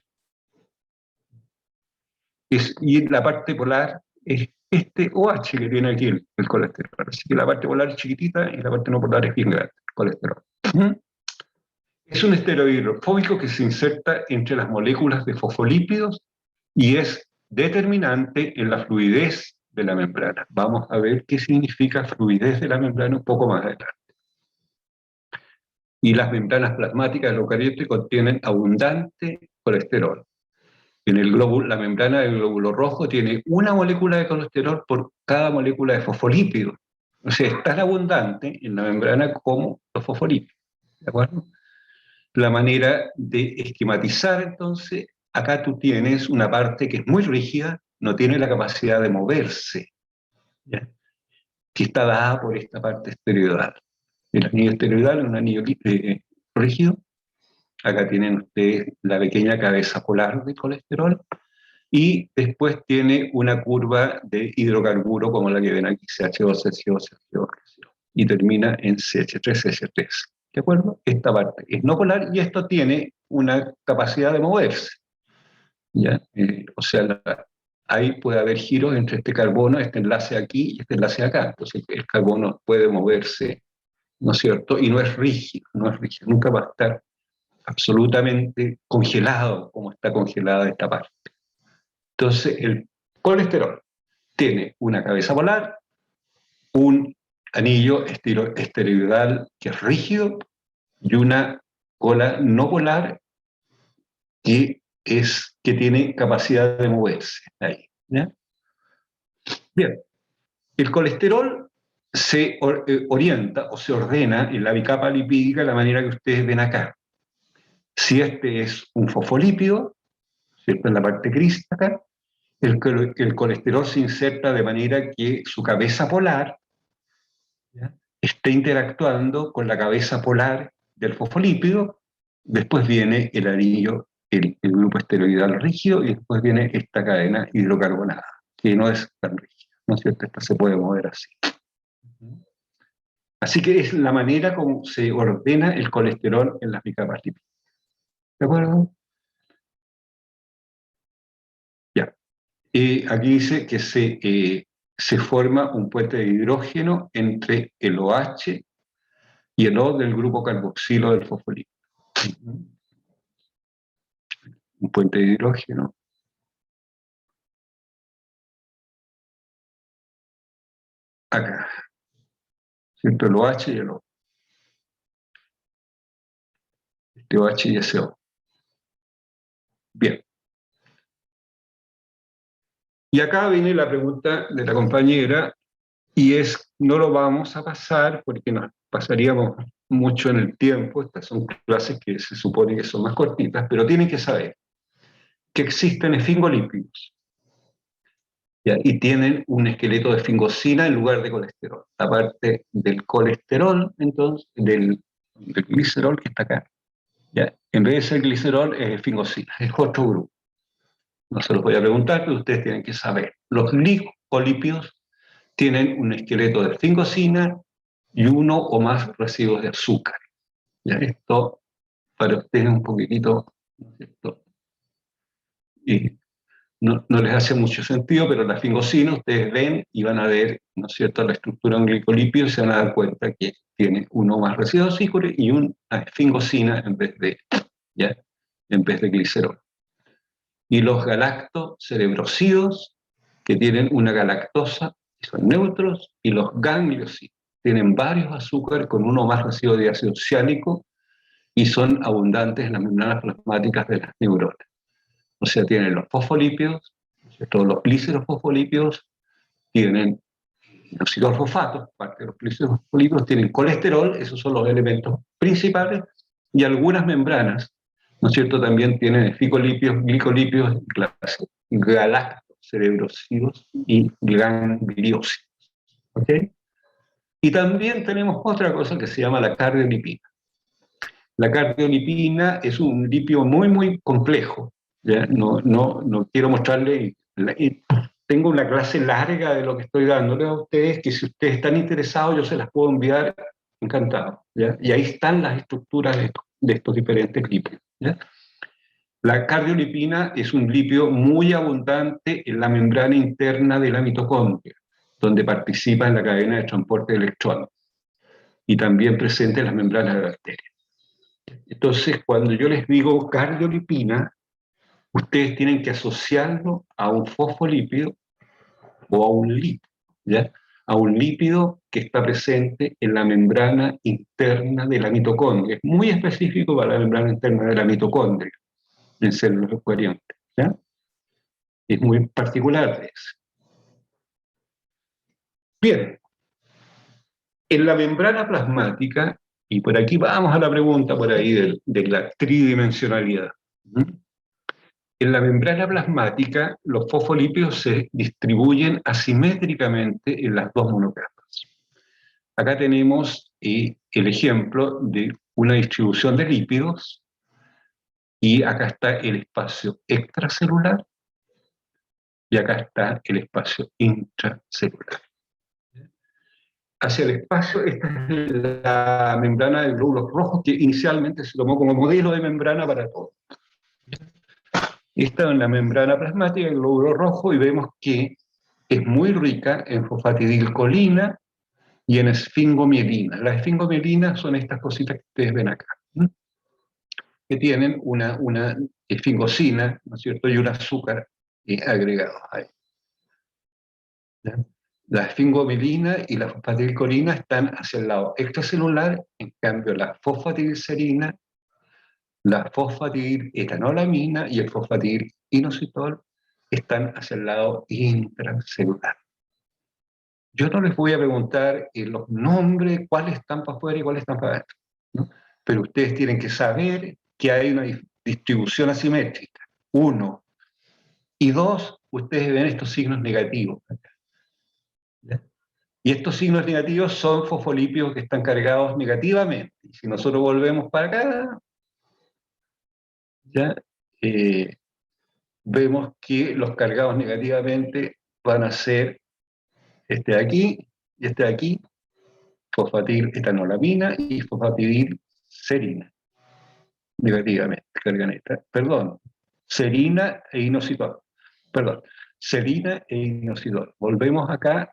Y la parte polar es este OH que tiene aquí el colesterol. Así que la parte polar es chiquitita y la parte no polar es bien grande, el colesterol. Es un esteroide hidrofóbico que se inserta entre las moléculas de fosfolípidos y es determinante en la fluidez de la membrana. Vamos a ver qué significa fluidez de la membrana un poco más adelante. Y las membranas plasmáticas del eucariote contienen abundante colesterol. En el glóbulo, la membrana del glóbulo rojo tiene una molécula de colesterol por cada molécula de fosfolípido. O sea, es tan abundante en la membrana como los fosfolípidos. ¿De acuerdo? La manera de esquematizar, entonces, acá tú tienes una parte que es muy rígida, no tiene la capacidad de moverse, ¿ya? Que está dada por esta parte esteroidal. El anillo esteroidal es un anillo rígido. Acá tienen ustedes la pequeña cabeza polar del colesterol, y después tiene una curva de hidrocarburo como la que ven aquí, CH2, CH2, CH2, y termina en CH3, CH3. ¿De acuerdo? Esta parte es no polar y esto tiene una capacidad de moverse. ¿Ya? O sea, ahí puede haber giros entre este carbono, este enlace aquí y este enlace acá. Entonces el carbono puede moverse, ¿no es cierto? Y no es rígido, nunca va a estar absolutamente congelado como está congelada esta parte. Entonces, el colesterol tiene una cabeza polar, un anillo esteroidal que es rígido y una cola no polar que tiene capacidad de moverse. Ahí, ¿ya? Bien, el colesterol se orienta o se ordena en la bicapa lipídica de la manera que ustedes ven acá. Si este es un fosfolípido, ¿cierto? En la parte gris acá, el colesterol se inserta de manera que su cabeza polar, ¿ya?, esté interactuando con la cabeza polar del fosfolípido. Después viene el anillo, el grupo esteroidal rígido, y después viene esta cadena hidrocarbonada, que no es tan rígida, ¿no es cierto? Esta se puede mover así. Así que es la manera como se ordena el colesterol en las bicapas lipídicas. ¿De acuerdo? Ya. Aquí dice que se forma un puente de hidrógeno entre el OH y el O del grupo carboxilo del fosfolípido. Un puente de hidrógeno. Acá. ¿Cierto? El OH y el O. Este OH y ese O. Bien. Y acá viene la pregunta de la compañera, y no lo vamos a pasar porque nos pasaríamos mucho en el tiempo. Estas son clases que se supone que son más cortitas, pero tienen que saber que existen esfingolípidos, ¿ya?, y tienen un esqueleto de esfingosina en lugar de colesterol. Aparte del colesterol, entonces, del glicerol que está acá, ¿ya?, en vez de ser glicerol es esfingosina, es otro grupo. No se los voy a preguntar, pero ustedes tienen que saber. Los glicolípidos tienen un esqueleto de esfingosina y uno o más residuos de azúcar. ¿Ya? Esto para ustedes es un poquitito, ¿no es cierto?, y no les hace mucho sentido, pero la esfingosina ustedes ven y van a ver, ¿no es cierto?, la estructura de un glicolípido, y se van a dar cuenta que tiene uno o más residuos de azúcar y una esfingosina en vez de glicerol. Y los galactocerebrosidos, que tienen una galactosa, que son neutros, y los gangliosidos, tienen varios azúcares con uno o más residuos de ácido oxálico y son abundantes en las membranas plasmáticas de las neuronas. O sea, tienen los fosfolípidos, todos los glicerofosfolípidos, tienen los inositol-fosfatos, parte de los glicerofosfolípidos, tienen colesterol, esos son los elementos principales, y algunas membranas, ¿no es cierto?, también tienen esficolípidos, glicolípidos, galactocerebrosidos y gangliósidos. ¿Ok? Y también tenemos otra cosa que se llama la cardiolipina. La cardiolipina es un lipio muy, muy complejo. ¿Ya? No quiero mostrarle, tengo una clase larga de lo que estoy dándoles a ustedes, que si ustedes están interesados yo se las puedo enviar, encantado. ¿Ya? Y ahí están las estructuras de estos diferentes lipios. ¿Ya? La cardiolipina es un lipio muy abundante en la membrana interna de la mitocondria, donde participa en la cadena de transporte de electrones, y también presente en las membranas de la arteria. Entonces, cuando yo les digo cardiolipina, ustedes tienen que asociarlo a un fosfolípido o a un lípido, ¿ya?, a un lípido que está presente en la membrana interna de la mitocondria. Es muy específico para la membrana interna de la mitocondria en células eucariontes, ¿ya? Es muy particular de eso. Bien, en la membrana plasmática, y por aquí vamos a la pregunta por ahí de la tridimensionalidad. En la membrana plasmática, los fosfolípidos se distribuyen asimétricamente en las dos monocapas. Acá tenemos el ejemplo de una distribución de lípidos, y acá está el espacio extracelular, y acá está el espacio intracelular. Hacia el espacio, esta es la membrana de glóbulos rojos, que inicialmente se tomó como modelo de membrana para todo. Esta es la membrana plasmática del glóbulo rojo, y vemos que es muy rica en fosfatidilcolina y en esfingomielina. Las esfingomielinas son estas cositas que ustedes ven acá, ¿no?, que tienen una esfingosina, ¿no es cierto?, y un azúcar agregado ahí. ¿Ya? La esfingomielina y la fosfatidilcolina están hacia el lado extracelular, en cambio la fosfatidilcerina, la fosfatidiletolamina y el fosfatidilinositol están hacia el lado intracelular. Yo no les voy a preguntar los nombres, cuáles están para afuera y cuáles están para adentro, ¿no?, pero ustedes tienen que saber que hay una distribución asimétrica, 1, y 2, ustedes ven estos signos negativos. ¿Ya? Y estos signos negativos son fosfolípidos que están cargados negativamente. Y si nosotros volvemos para acá, ¿ya? Vemos que los cargados negativamente van a ser este de aquí y este de aquí, fosfatidiletanolamina y fosfatidilserina. Negativamente cargan esta. Perdón, serina e inositol. Perdón, serina e inositol. Volvemos acá.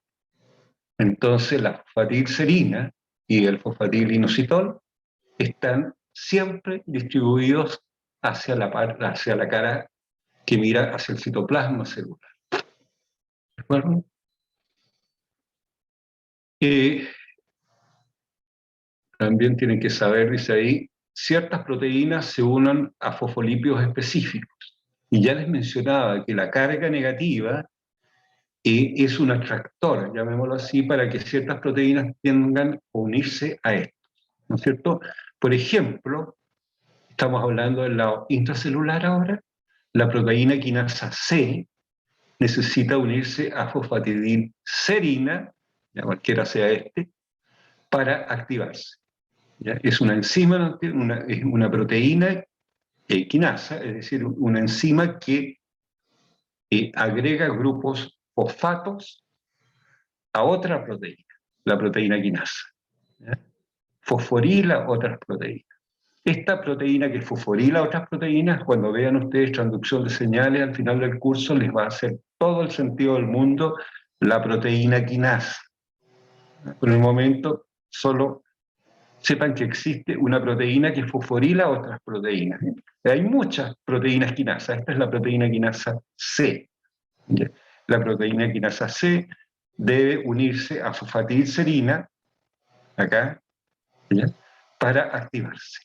Entonces la fosfatidilserina y el fosfatidilinositol están siempre distribuidos hacia la cara que mira hacia el citoplasma celular. ¿De acuerdo? También tienen que saber, dice ahí, ciertas proteínas se unen a fosfolípidos específicos. Y ya les mencionaba que la carga negativa es un atractor, llamémoslo así, para que ciertas proteínas tengan a unirse a esto, ¿no es cierto? Por ejemplo, estamos hablando del lado intracelular ahora, la proteína quinasa C necesita unirse a fosfatidilserina, ya cualquiera sea este, para activarse. ¿Ya? Es una enzima, es una proteína quinasa, es decir, una enzima que agrega grupos fosfatos a otra proteína, la proteína quinasa. ¿Ya? Fosforila otras proteínas. Esta proteína que fosforila otras proteínas, cuando vean ustedes transducción de señales al final del curso, les va a hacer todo el sentido del mundo la proteína quinasa. Por el momento, solo sepan que existe una proteína que fosforila otras proteínas. Hay muchas proteínas quinasas, esta es la proteína quinasa C. ¿Ya? La proteína quinasa C debe unirse a fosfatidilserina, acá, ¿ya? Para activarse.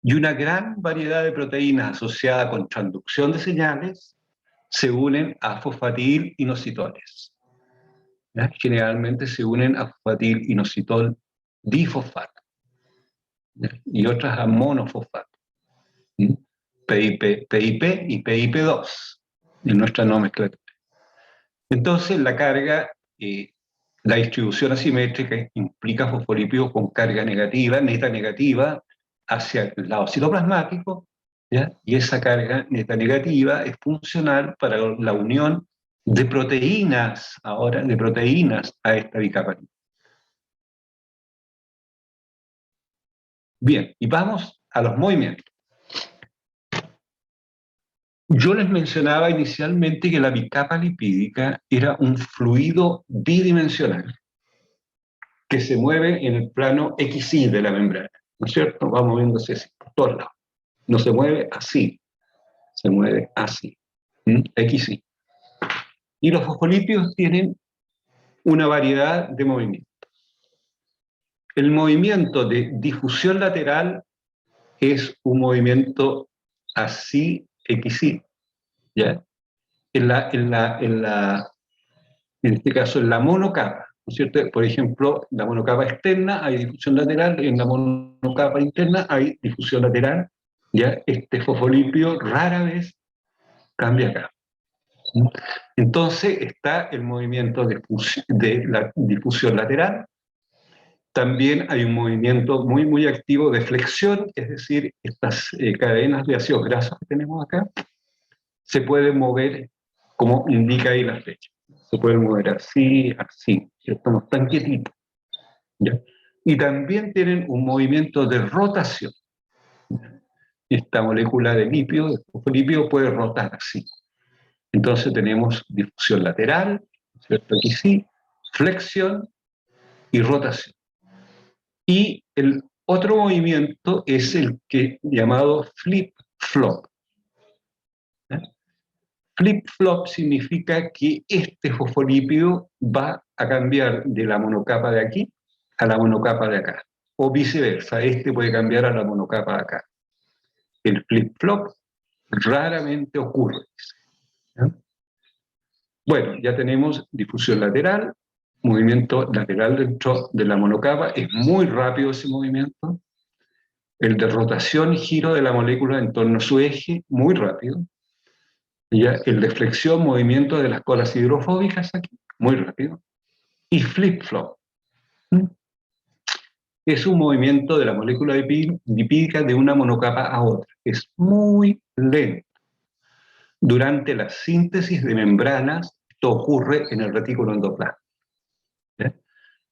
Y una gran variedad de proteínas asociadas con transducción de señales se unen a fosfatidilinositoles. ¿Ya? Generalmente se unen a fosfatidilinositol difosfato, ¿ya? Y otras a monofosfato. PIP y PIP2 en nuestra nomenclatura. Entonces la carga, la distribución asimétrica implica fosfolípidos con carga negativa, neta negativa, hacia el lado citoplasmático, ¿ya? Y esa carga neta negativa es funcional para la unión de proteínas, ahora, de proteínas a esta bicapa. Bien, y vamos a los movimientos. Yo les mencionaba inicialmente que la bicapa lipídica era un fluido bidimensional que se mueve en el plano XY de la membrana, ¿no es cierto? Va moviéndose así, por todos lados. No se mueve así, se mueve así, XY. Y los fosfolípidos tienen una variedad de movimientos. El movimiento de difusión lateral es un movimiento así, XY, ¿ya? En este caso, en la monocapa, ¿no es cierto? Por ejemplo, en la monocapa externa hay difusión lateral, en la monocapa interna hay difusión lateral, ¿ya? Este fosfolípido rara vez cambia acá. Entonces está el movimiento de la difusión lateral. También hay un movimiento muy, muy activo de flexión, es decir, estas cadenas de ácidos grasos que tenemos acá se pueden mover como indica ahí la flecha. Se pueden mover así, así, ¿cierto? No están quietitos. ¿Ya? Y también tienen un movimiento de rotación. Esta molécula de lípido, de fosfolípido, puede rotar así. Entonces tenemos difusión lateral, ¿cierto? Aquí sí, flexión y rotación. Y el otro movimiento es el que llamado flip-flop. Flip-flop significa que este fosfolípido va a cambiar de la monocapa de aquí a la monocapa de acá, o viceversa, este puede cambiar a la monocapa de acá. El flip-flop raramente ocurre. ¿Ya? Bueno, ya tenemos difusión lateral, movimiento lateral dentro de la monocapa, es muy rápido ese movimiento. El de rotación y giro de la molécula en torno a su eje, muy rápido. ¿Ya? El de flexión, movimiento de las colas hidrofóbicas aquí, muy rápido. Y flip-flop. Es un movimiento de la molécula lipídica de una monocapa a otra. Es muy lento. Durante la síntesis de membranas, esto ocurre en el retículo endoplasmático. ¿Ya?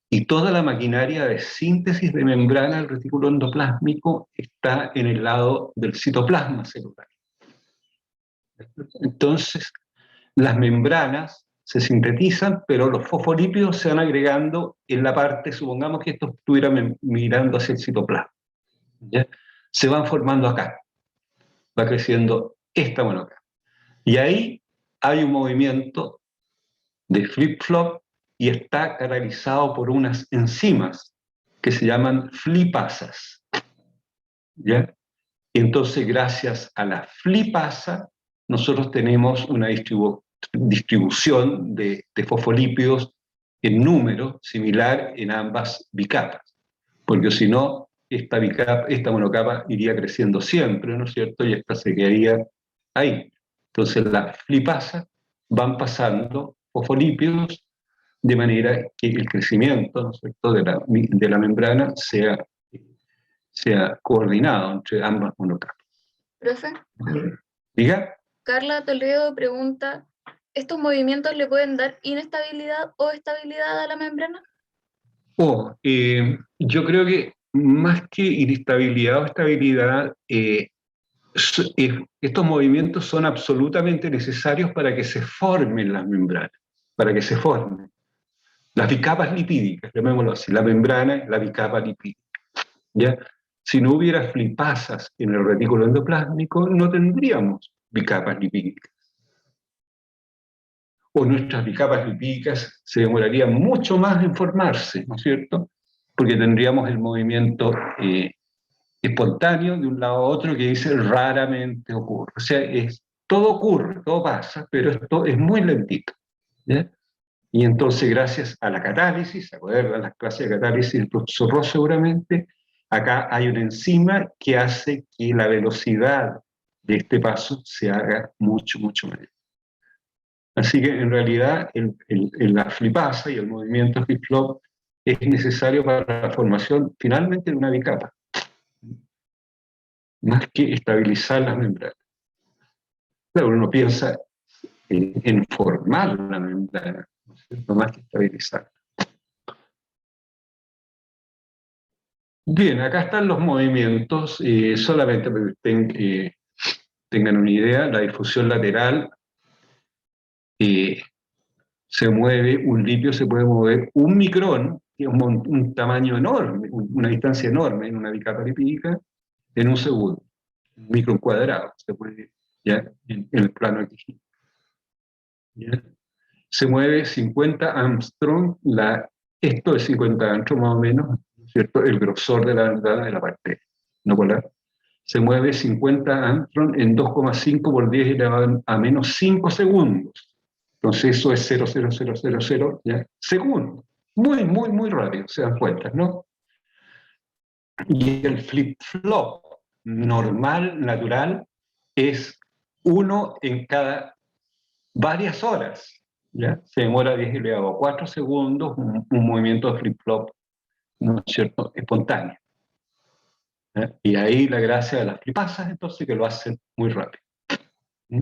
Y toda la maquinaria de síntesis de membrana del retículo endoplásmico está en el lado del citoplasma celular. Entonces, las membranas se sintetizan, pero los fosfolípidos se van agregando en la parte, supongamos que esto estuviera mirando hacia el citoplasma. ¿Ya? Se van formando acá. Va creciendo esta monocapa. Y ahí hay un movimiento de flip-flop y está catalizado por unas enzimas que se llaman flipasas. ¿Ya? Y entonces, gracias a la flipasa, nosotros tenemos una distribución de fosfolípidos en número similar en ambas bicapas. Porque si no, esta monocapa iría creciendo siempre, ¿no es cierto? Y esta se quedaría ahí. Entonces, las flipasas van pasando fosfolípidos de manera que el crecimiento, ¿no es cierto?, de la membrana sea coordinado entre ambas monocapas. Profe, ¿Diga? Carla Toledo pregunta, ¿estos movimientos le pueden dar inestabilidad o estabilidad a la membrana? Yo creo que más que inestabilidad o estabilidad, estos movimientos son absolutamente necesarios para que se formen las membranas, para que se formen. Las bicapas lipídicas, llamémoslo así, la membrana es la bicapa lipídica. ¿Ya? Si no hubiera flipasas en el retículo endoplásmico, no tendríamos bicapas lipídicas. O nuestras bicapas lipídicas se demorarían mucho más en formarse, ¿no es cierto? Porque tendríamos el movimiento espontáneo de un lado a otro que dice raramente ocurre. O sea, todo ocurre, todo pasa, pero esto es muy lentito. ¿Ya? Y entonces, gracias a la catálisis, ¿se acuerdan las clases de catálisis del profesor Ross seguramente? Acá hay una enzima que hace que la velocidad de este paso se haga mucho, mucho mayor. Así que en realidad la flipasa y el movimiento flip-flop es necesario para la formación finalmente de una bicapa, más que estabilizar las membranas. Claro, uno piensa en formar la membrana, ¿no es cierto?, más que estabilizar. Bien, acá están los movimientos, solamente para que tengan una idea. La difusión lateral se mueve, un lipio se puede mover un micrón, que es un tamaño enorme, una distancia enorme en una bicapa lipídica, en un segundo. Un micrón cuadrado, se puede, ¿ya?, en el plano aquí. ¿Ya? Se mueve 50 Armstrong, esto es 50 Armstrong más o menos, ¿cierto?, el grosor de la membrana de la parte no polar. Se mueve 50 Armstrong en 2,5 por 10 elevado a menos 5 segundos. Entonces eso es 0,0000, ¿ya?, segundos. Muy, muy, muy rápido, se dan cuenta, ¿no? Y el flip-flop normal, natural, es 1 en cada varias horas. ¿Ya? Se demora 10 elevado a 4 segundos un movimiento de flip-flop, ¿no es cierto?, espontáneo. ¿Ya? Y ahí la gracia de las flipasas, entonces, que lo hacen muy rápido. ¿Mm?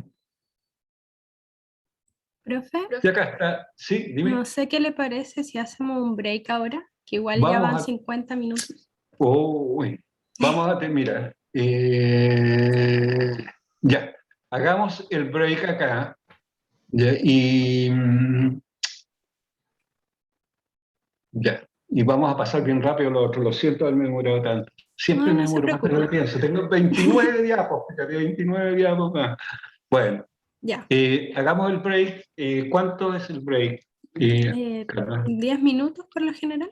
Profe, Y acá está, sí, dime. no sé qué le parece si hacemos un break ahora, que igual ya van 50 minutos. Vamos a terminar. Ya, hagamos el break acá. ¿Ya? Y vamos a pasar bien rápido lo otro. Lo siento haberme demorado tanto. Siempre me demoro más de lo que pienso. Tengo 29 diapos, 29 diapos más. Bueno, ya. Hagamos el break. ¿Cuánto es el break? 10 minutos por lo general.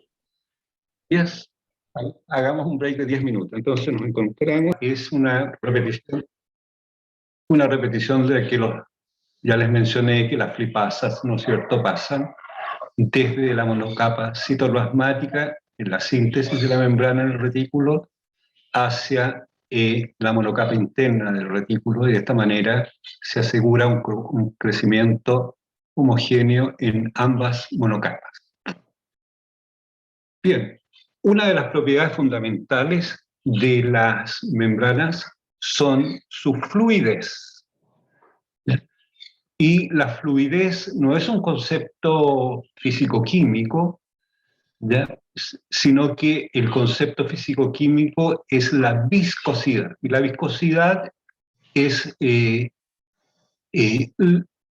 10. Hagamos un break de 10 minutos. Entonces nos encontramos. Es una repetición de que ya les mencioné que las flipasas, ¿no es cierto?, pasan desde la monocapa citoplasmática, en la síntesis de la membrana en el retículo, hacia la monocapa interna del retículo y de esta manera se asegura un crecimiento homogéneo en ambas monocapas. Bien, una de las propiedades fundamentales de las membranas son su fluidez. Y la fluidez no es un concepto físico-químico, ¿ya? Sino que el concepto físico-químico es la viscosidad. Y la viscosidad es,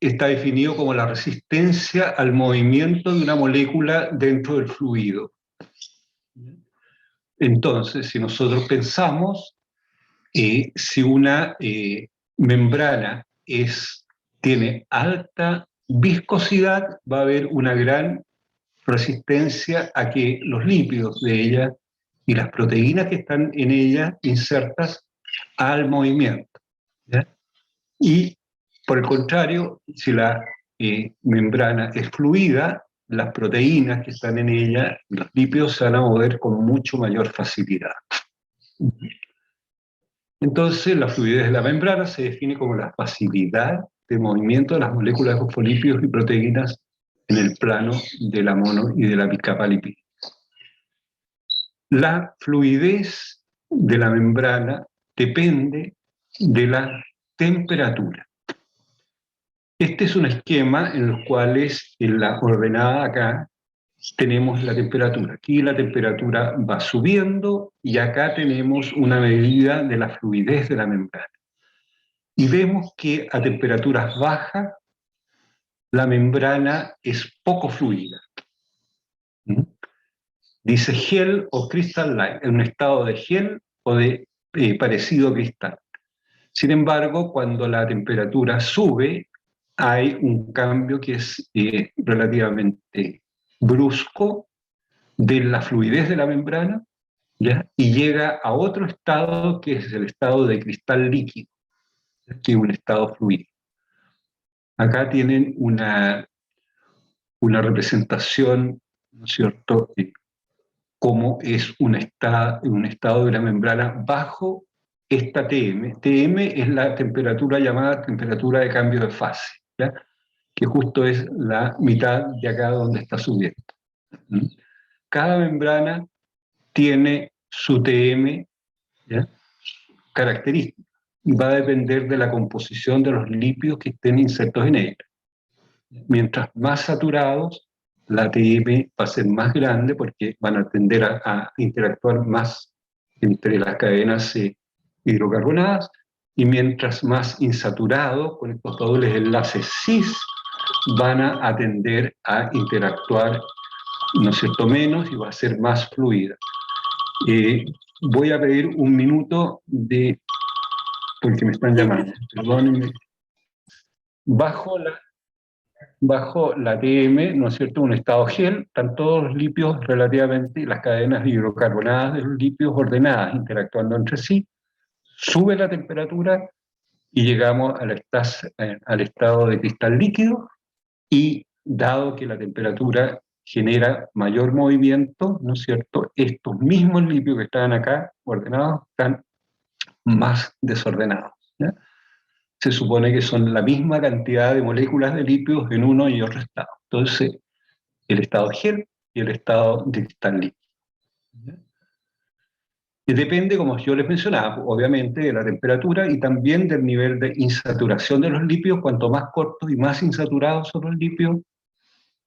está definido como la resistencia al movimiento de una molécula dentro del fluido. Entonces, si nosotros pensamos, si una membrana tiene alta viscosidad, va a haber una gran resistencia a que los lípidos de ella y las proteínas que están en ella insertas al movimiento, ¿ya? Y por el contrario, si la membrana es fluida, las proteínas que están en ella, los lípidos, se van a mover con mucho mayor facilidad. Entonces, la fluidez de la membrana se define como la facilidad de movimiento de las moléculas de fosfolípidos y proteínas en el plano de la mono y de la bicapa lipídica. La fluidez de la membrana depende de la temperatura. Este es un esquema en el cual en la ordenada acá tenemos la temperatura. Aquí la temperatura va subiendo y acá tenemos una medida de la fluidez de la membrana. Y vemos que a temperaturas bajas la membrana es poco fluida. Dice gel o crystalline, en un estado de gel o de parecido a cristal. Sin embargo, cuando la temperatura sube, hay un cambio que es relativamente brusco de la fluidez de la membrana, ¿ya? Y llega a otro estado que es el estado de cristal líquido, que es un estado fluido. Acá tienen una representación, ¿no es cierto?, cómo es un estado de la membrana bajo esta TM. TM es la temperatura llamada temperatura de cambio de fase, ¿ya? Que justo es la mitad de acá donde está subiendo. Cada membrana tiene su TM, ¿ya?, característica, y va a depender de la composición de los lípidos que estén insertos en ella. Mientras más saturados, la TM va a ser más grande porque van a tender a interactuar más entre las cadenas hidrocarbonadas, y mientras más insaturados, con estos dobles enlaces cis, van a tender a interactuar, ¿no es cierto?, menos, y va a ser más fluida. Voy a pedir un minuto porque me están llamando, perdónenme. Bajo la TM, ¿no es cierto?, un estado gel, están todos los lípidos relativamente, las cadenas hidrocarbonadas de los lípidos ordenadas, interactuando entre sí, sube la temperatura y llegamos al estado de cristal líquido, y dado que la temperatura genera mayor movimiento, ¿no es cierto?, estos mismos lípidos que estaban acá ordenados están más desordenados, ¿ya? Se supone que son la misma cantidad de moléculas de lípidos en uno y otro estado. Entonces, el estado gel y el estado de cristal líquido. Y depende, como yo les mencionaba, obviamente de la temperatura y también del nivel de insaturación de los lípidos. Cuanto más cortos y más insaturados son los lípidos,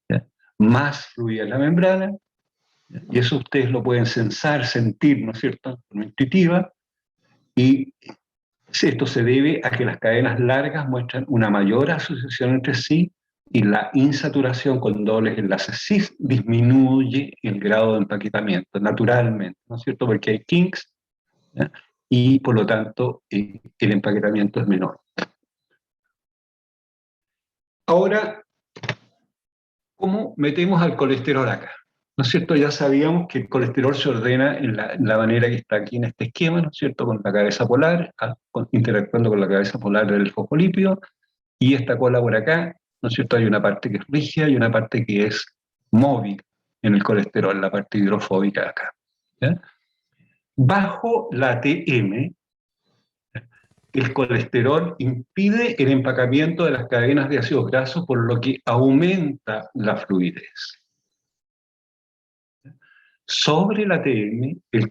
¿ya?, más fluida es la membrana, ¿ya? Y eso ustedes lo pueden sensar, sentir, ¿no es cierto?, de forma intuitiva, y esto se debe a que las cadenas largas muestran una mayor asociación entre sí, y la insaturación con dobles enlaces cis disminuye el grado de empaquetamiento naturalmente, ¿no es cierto?, porque hay kinks, ¿ya?, y por lo tanto el empaquetamiento es menor. Ahora, ¿cómo metemos al colesterol acá? ¿No es cierto? Ya sabíamos que el colesterol se ordena en la manera que está aquí en este esquema, ¿no es cierto?, con la cabeza polar, interactuando con la cabeza polar del fosfolípido, y esta cola por acá, ¿no es cierto?, hay una parte que es rígida y una parte que es móvil en el colesterol, la parte hidrofóbica acá, ¿ya? Bajo la TM, el colesterol impide el empacamiento de las cadenas de ácidos grasos, por lo que aumenta la fluidez. Sobre el ATM, el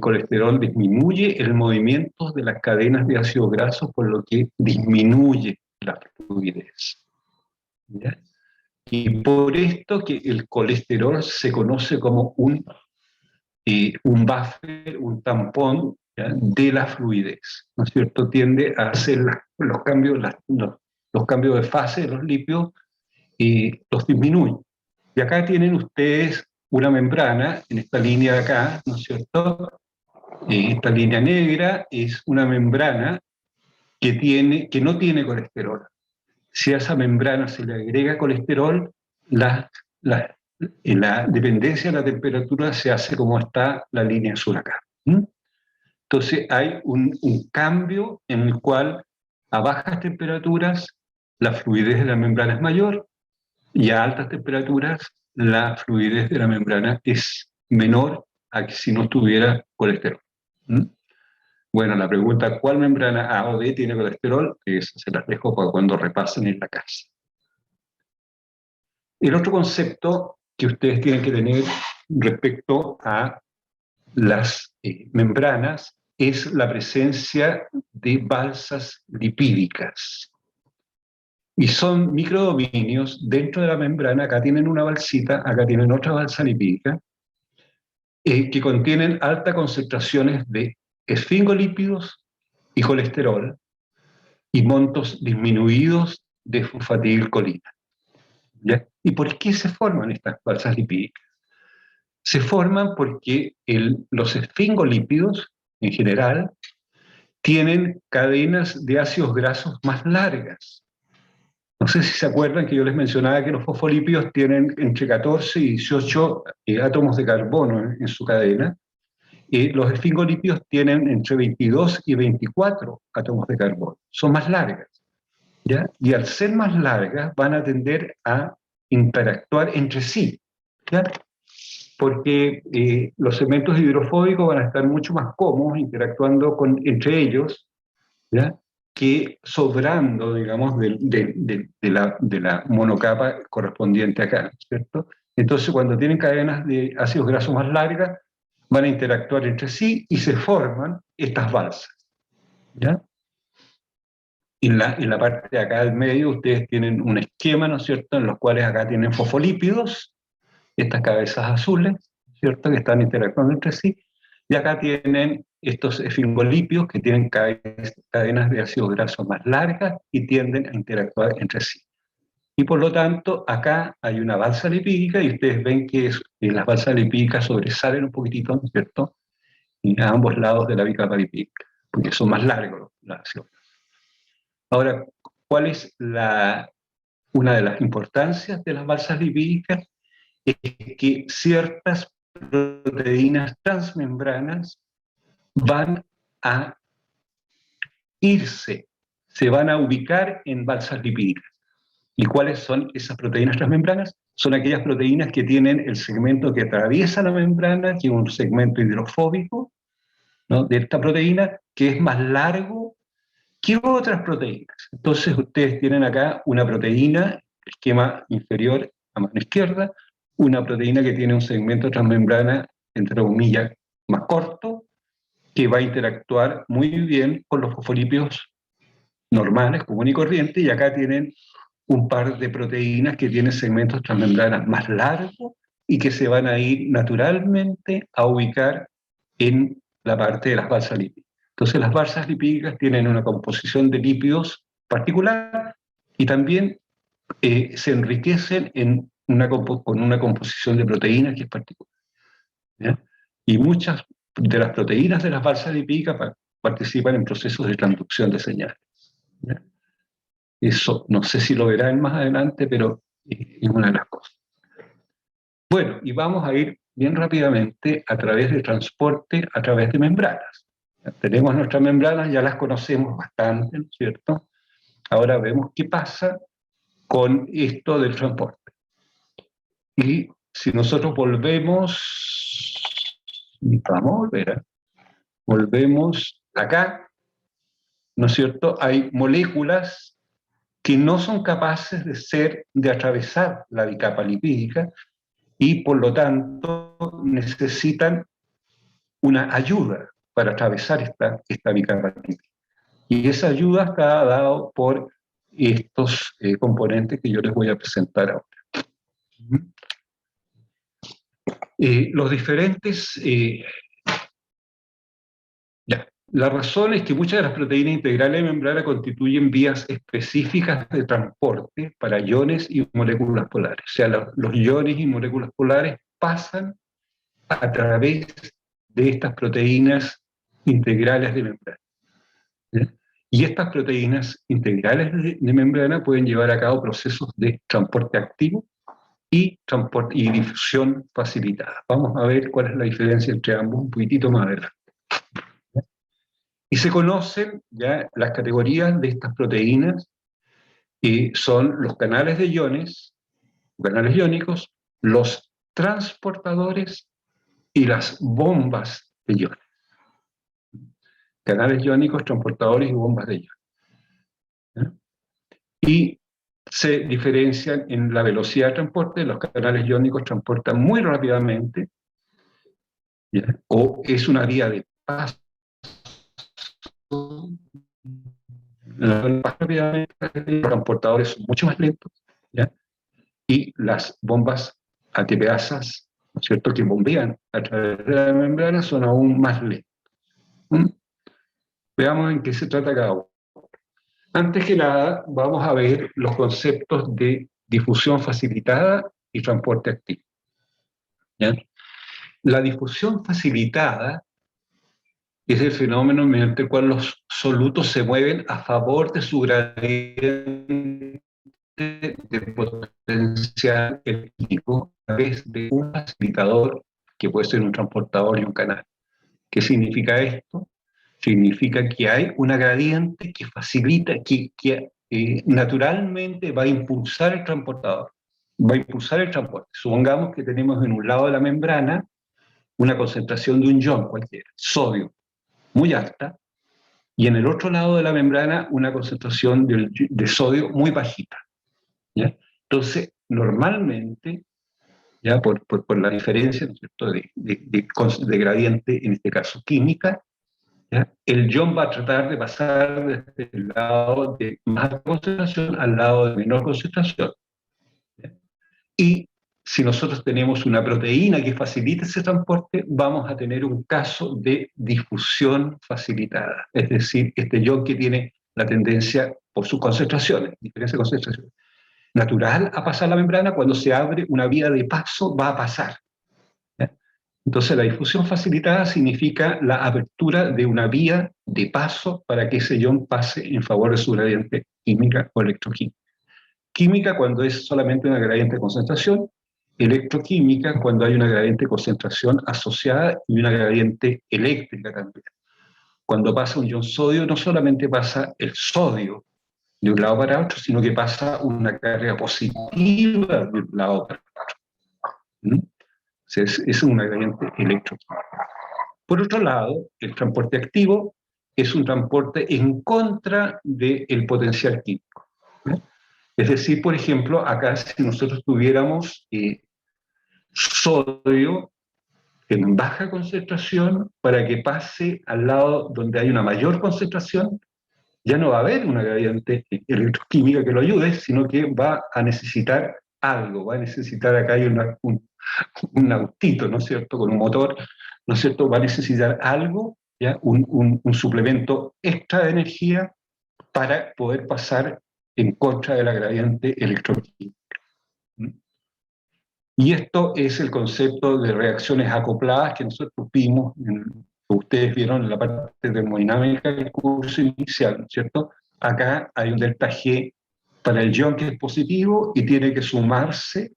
colesterol disminuye el movimiento de las cadenas de ácidos grasos, por lo que disminuye la fluidez. ¿Ya? Y por esto que el colesterol se conoce como un buffer, un tampón, ¿ya?, de la fluidez, ¿no es cierto? Tiende a hacer los cambios de fase de los lípidos y los disminuye. Y acá tienen ustedes una membrana, en esta línea de acá, ¿no es cierto? Esta línea negra es una membrana que no tiene colesterol. Si a esa membrana se le agrega colesterol, la dependencia de la temperatura se hace como está la línea azul acá. Entonces hay un cambio en el cual a bajas temperaturas la fluidez de la membrana es mayor y a altas temperaturas la fluidez de la membrana es menor a que si no tuviera colesterol. Bueno, la pregunta, ¿cuál membrana A o B tiene colesterol? Eso se las dejo para cuando repasen en la casa. El otro concepto que ustedes tienen que tener respecto a las membranas es la presencia de balsas lipídicas. Y son microdominios dentro de la membrana. Acá tienen una balsita, acá tienen otra balsa lipídica, que contienen altas concentraciones de esfingolípidos y colesterol, y montos disminuidos de fosfatidilcolina. ¿Ya? ¿Y por qué se forman estas balsas lipídicas? Se forman porque los esfingolípidos, en general, tienen cadenas de ácidos grasos más largas. No sé si se acuerdan que yo les mencionaba que los fosfolípidos tienen entre 14 y 18 átomos de carbono en su cadena. Los esfingolípidos tienen entre 22 y 24 átomos de carbono. Son más largas, ¿ya? Y al ser más largas van a tender a interactuar entre sí, ¿ya? Porque los segmentos hidrofóbicos van a estar mucho más cómodos interactuando entre ellos, ¿ya?, que sobrando, digamos, de la monocapa correspondiente acá, ¿cierto? Entonces, cuando tienen cadenas de ácidos grasos más largas, van a interactuar entre sí y se forman estas balsas, ¿ya? En la parte de acá del medio ustedes tienen un esquema, ¿no es cierto?, en los cuales acá tienen fosfolípidos, estas cabezas azules, ¿cierto?, que están interactuando entre sí, y acá tienen estos esfingolípidos que tienen cadenas de ácidos grasos más largas y tienden a interactuar entre sí. Y por lo tanto, acá hay una balsa lipídica y ustedes ven que las balsas lipídicas sobresalen un poquitito, ¿no es cierto?, a ambos lados de la bicapa lipídica, porque son más largos los ácidos. Ahora, ¿cuál es una de las importancias de las balsas lipídicas? Es que ciertas proteínas transmembranas van a irse, se van a ubicar en balsas lipídicas. ¿Y cuáles son esas proteínas transmembranas? Son aquellas proteínas que tienen el segmento que atraviesa la membrana, que es un segmento hidrofóbico, ¿no?, de esta proteína, que es más largo que otras proteínas. Entonces ustedes tienen acá una proteína, esquema inferior a mano izquierda, una proteína que tiene un segmento transmembrana, entre comillas, más corto, que va a interactuar muy bien con los fosfolípidos normales, común y corriente, y acá tienen un par de proteínas que tienen segmentos transmembranas más largos y que se van a ir naturalmente a ubicar en la parte de las balsas lipídicas. Entonces las balsas lipídicas tienen una composición de lípidos particular y también se enriquecen con una composición de proteínas que es particular, ¿ya? Y muchas de las proteínas de las balsas lipídicas participan en procesos de transducción de señales, ¿ya? Eso no sé si lo verán más adelante, pero es una de las cosas. Bueno, y vamos a ir bien rápidamente a través de transporte, a través de membranas. Ya tenemos nuestras membranas, ya las conocemos bastante, ¿no es cierto? Ahora vemos qué pasa con esto del transporte. Y si nosotros volvemos acá, ¿no es cierto?, hay moléculas que no son capaces de atravesar la bicapa lipídica y por lo tanto necesitan una ayuda para atravesar esta bicapa lipídica. Y esa ayuda está dada por estos componentes que yo les voy a presentar ahora. Los diferentes... La razón es que muchas de las proteínas integrales de membrana constituyen vías específicas de transporte para iones y moléculas polares. O sea, los iones y moléculas polares pasan a través de estas proteínas integrales de membrana. ¿Sí? Y estas proteínas integrales de membrana pueden llevar a cabo procesos de transporte activo y difusión facilitada. Vamos a ver cuál es la diferencia entre ambos un poquitito más adelante. Y se conocen ya las categorías de estas proteínas, son los canales de iones, canales iónicos, los transportadores y las bombas de iones. Canales iónicos, transportadores y bombas de iones. ¿Ya? Y se diferencian en la velocidad de transporte. Los canales iónicos transportan muy rápidamente, ¿ya?, o es una vía de paso más rápidamente, los transportadores son mucho más lentos, ¿ya? Y las bombas ATPasas, ¿no es cierto?, que bombean a través de la membrana son aún más lentos. Veamos en qué se trata cada uno. Antes que nada, vamos a ver los conceptos de difusión facilitada y transporte activo. ¿Ya? La difusión facilitada es el fenómeno mediante el cual los solutos se mueven a favor de su gradiente de potencial eléctrico a través de un facilitador, que puede ser un transportador y un canal. ¿Qué significa esto? Significa que hay una gradiente que facilita, que naturalmente va a impulsar el transportador, va a impulsar el transporte. Supongamos que tenemos en un lado de la membrana una concentración de un ion cualquiera, sodio, muy alta, y en el otro lado de la membrana una concentración de sodio muy bajita. ¿Ya? Entonces, normalmente, ya por la diferencia, ¿no es cierto?, de gradiente, en este caso química, ¿ya?, el ion va a tratar de pasar desde el lado de más alta concentración al lado de menor concentración. ¿Ya? Y si nosotros tenemos una proteína que facilite ese transporte, vamos a tener un caso de difusión facilitada. Es decir, este ion que tiene la tendencia, por sus concentraciones, diferencia de concentraciones, natural a pasar la membrana, cuando se abre una vía de paso va a pasar. ¿Ya? Entonces la difusión facilitada significa la apertura de una vía de paso para que ese ion pase en favor de su gradiente química o electroquímica. Química cuando es solamente una gradiente de concentración, electroquímica cuando hay una gradiente de concentración asociada y una gradiente eléctrica también. Cuando pasa un ion sodio, no solamente pasa el sodio de un lado para otro, sino que pasa una carga positiva de un lado para otro. Es una gradiente electroquímica. Por otro lado, el transporte activo es un transporte en contra del potencial químico. Es decir, por ejemplo, acá si nosotros tuviéramos sodio en baja concentración, para que pase al lado donde hay una mayor concentración, ya no va a haber una gradiente electroquímica que lo ayude, sino que va a necesitar algo, va a necesitar, acá hay un autito, ¿no es cierto?, con un motor, ¿no es cierto?, va a necesitar algo, ¿ya?, un suplemento extra de energía para poder pasar en contra de la gradiente electroquímica. Y esto es el concepto de reacciones acopladas que nosotros vimos, que ustedes vieron en la parte termodinámica del curso inicial, ¿no es cierto? Acá hay un delta G para el ion que es positivo y tiene que sumarse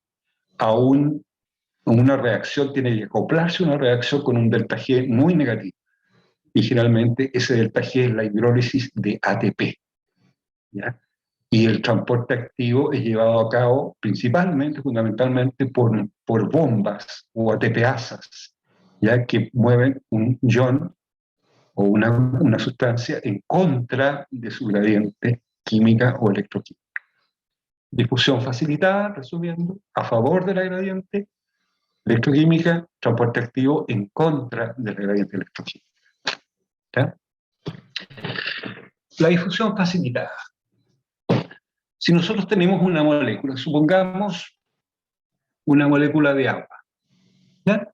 a una reacción, tiene que acoplarse a una reacción con un delta G muy negativo. Y generalmente ese delta G es la hidrólisis de ATP. ¿Ya? Y el transporte activo es llevado a cabo principalmente, fundamentalmente, por bombas o ATPasas, ¿ya?, que mueven un ion o una sustancia en contra de su gradiente química o electroquímica. Difusión facilitada, resumiendo, a favor de la gradiente electroquímica, transporte activo en contra de la gradiente electroquímica. ¿Ya? La difusión facilitada. Si nosotros tenemos una molécula, supongamos una molécula de agua, ¿ya?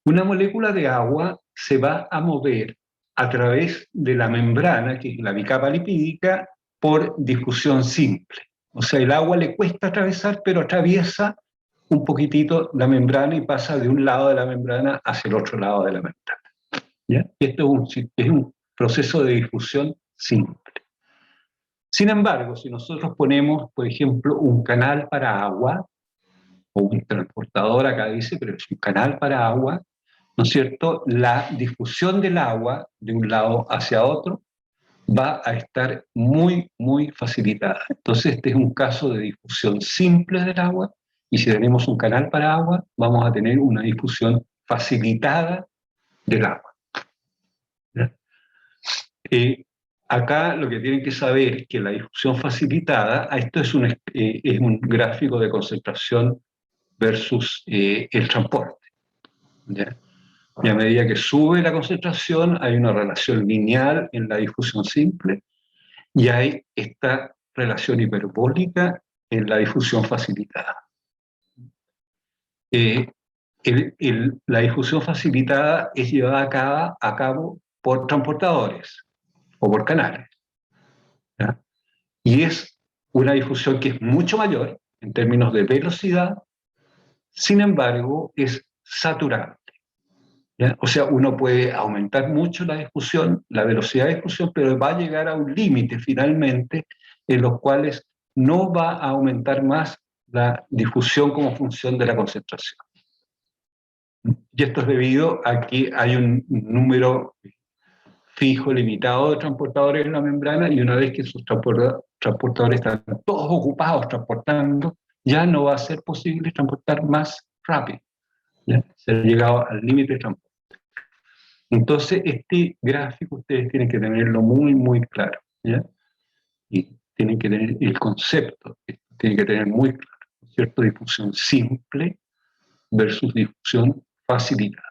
Una molécula de agua se va a mover a través de la membrana, que es la bicapa lipídica, por difusión simple. O sea, el agua le cuesta atravesar, pero atraviesa un poquitito la membrana y pasa de un lado de la membrana hacia el otro lado de la membrana. ¿Ya? Esto es un proceso de difusión simple. Sin embargo, si nosotros ponemos, por ejemplo, un canal para agua, o un transportador acá dice, pero es un canal para agua, ¿no es cierto? La difusión del agua de un lado hacia otro va a estar muy, muy facilitada. Entonces, este es un caso de difusión simple del agua, y si tenemos un canal para agua, vamos a tener una difusión facilitada del agua. Acá lo que tienen que saber es que la difusión facilitada, esto es un gráfico de concentración versus el transporte. ¿Ya? Y a medida que sube la concentración, hay una relación lineal en la difusión simple, y hay esta relación hiperbólica en la difusión facilitada. La difusión facilitada es llevada a cabo por transportadores o por canales, ¿ya? Y es una difusión que es mucho mayor en términos de velocidad, sin embargo, es saturante. ¿Ya? O sea, uno puede aumentar mucho la difusión, la velocidad de difusión, pero va a llegar a un límite finalmente en los cuales no va a aumentar más la difusión como función de la concentración. Y esto es debido a que hay un número fijo, limitado de transportadores en la membrana, y una vez que sus transportadores están todos ocupados transportando, ya no va a ser posible transportar más rápido. ¿Ya? Se ha llegado al límite de transporte. Entonces, este gráfico ustedes tienen que tenerlo muy, muy claro, ¿ya? Y tienen que tener el concepto, tienen que tener muy claro, ¿cierto? Difusión simple versus difusión facilitada.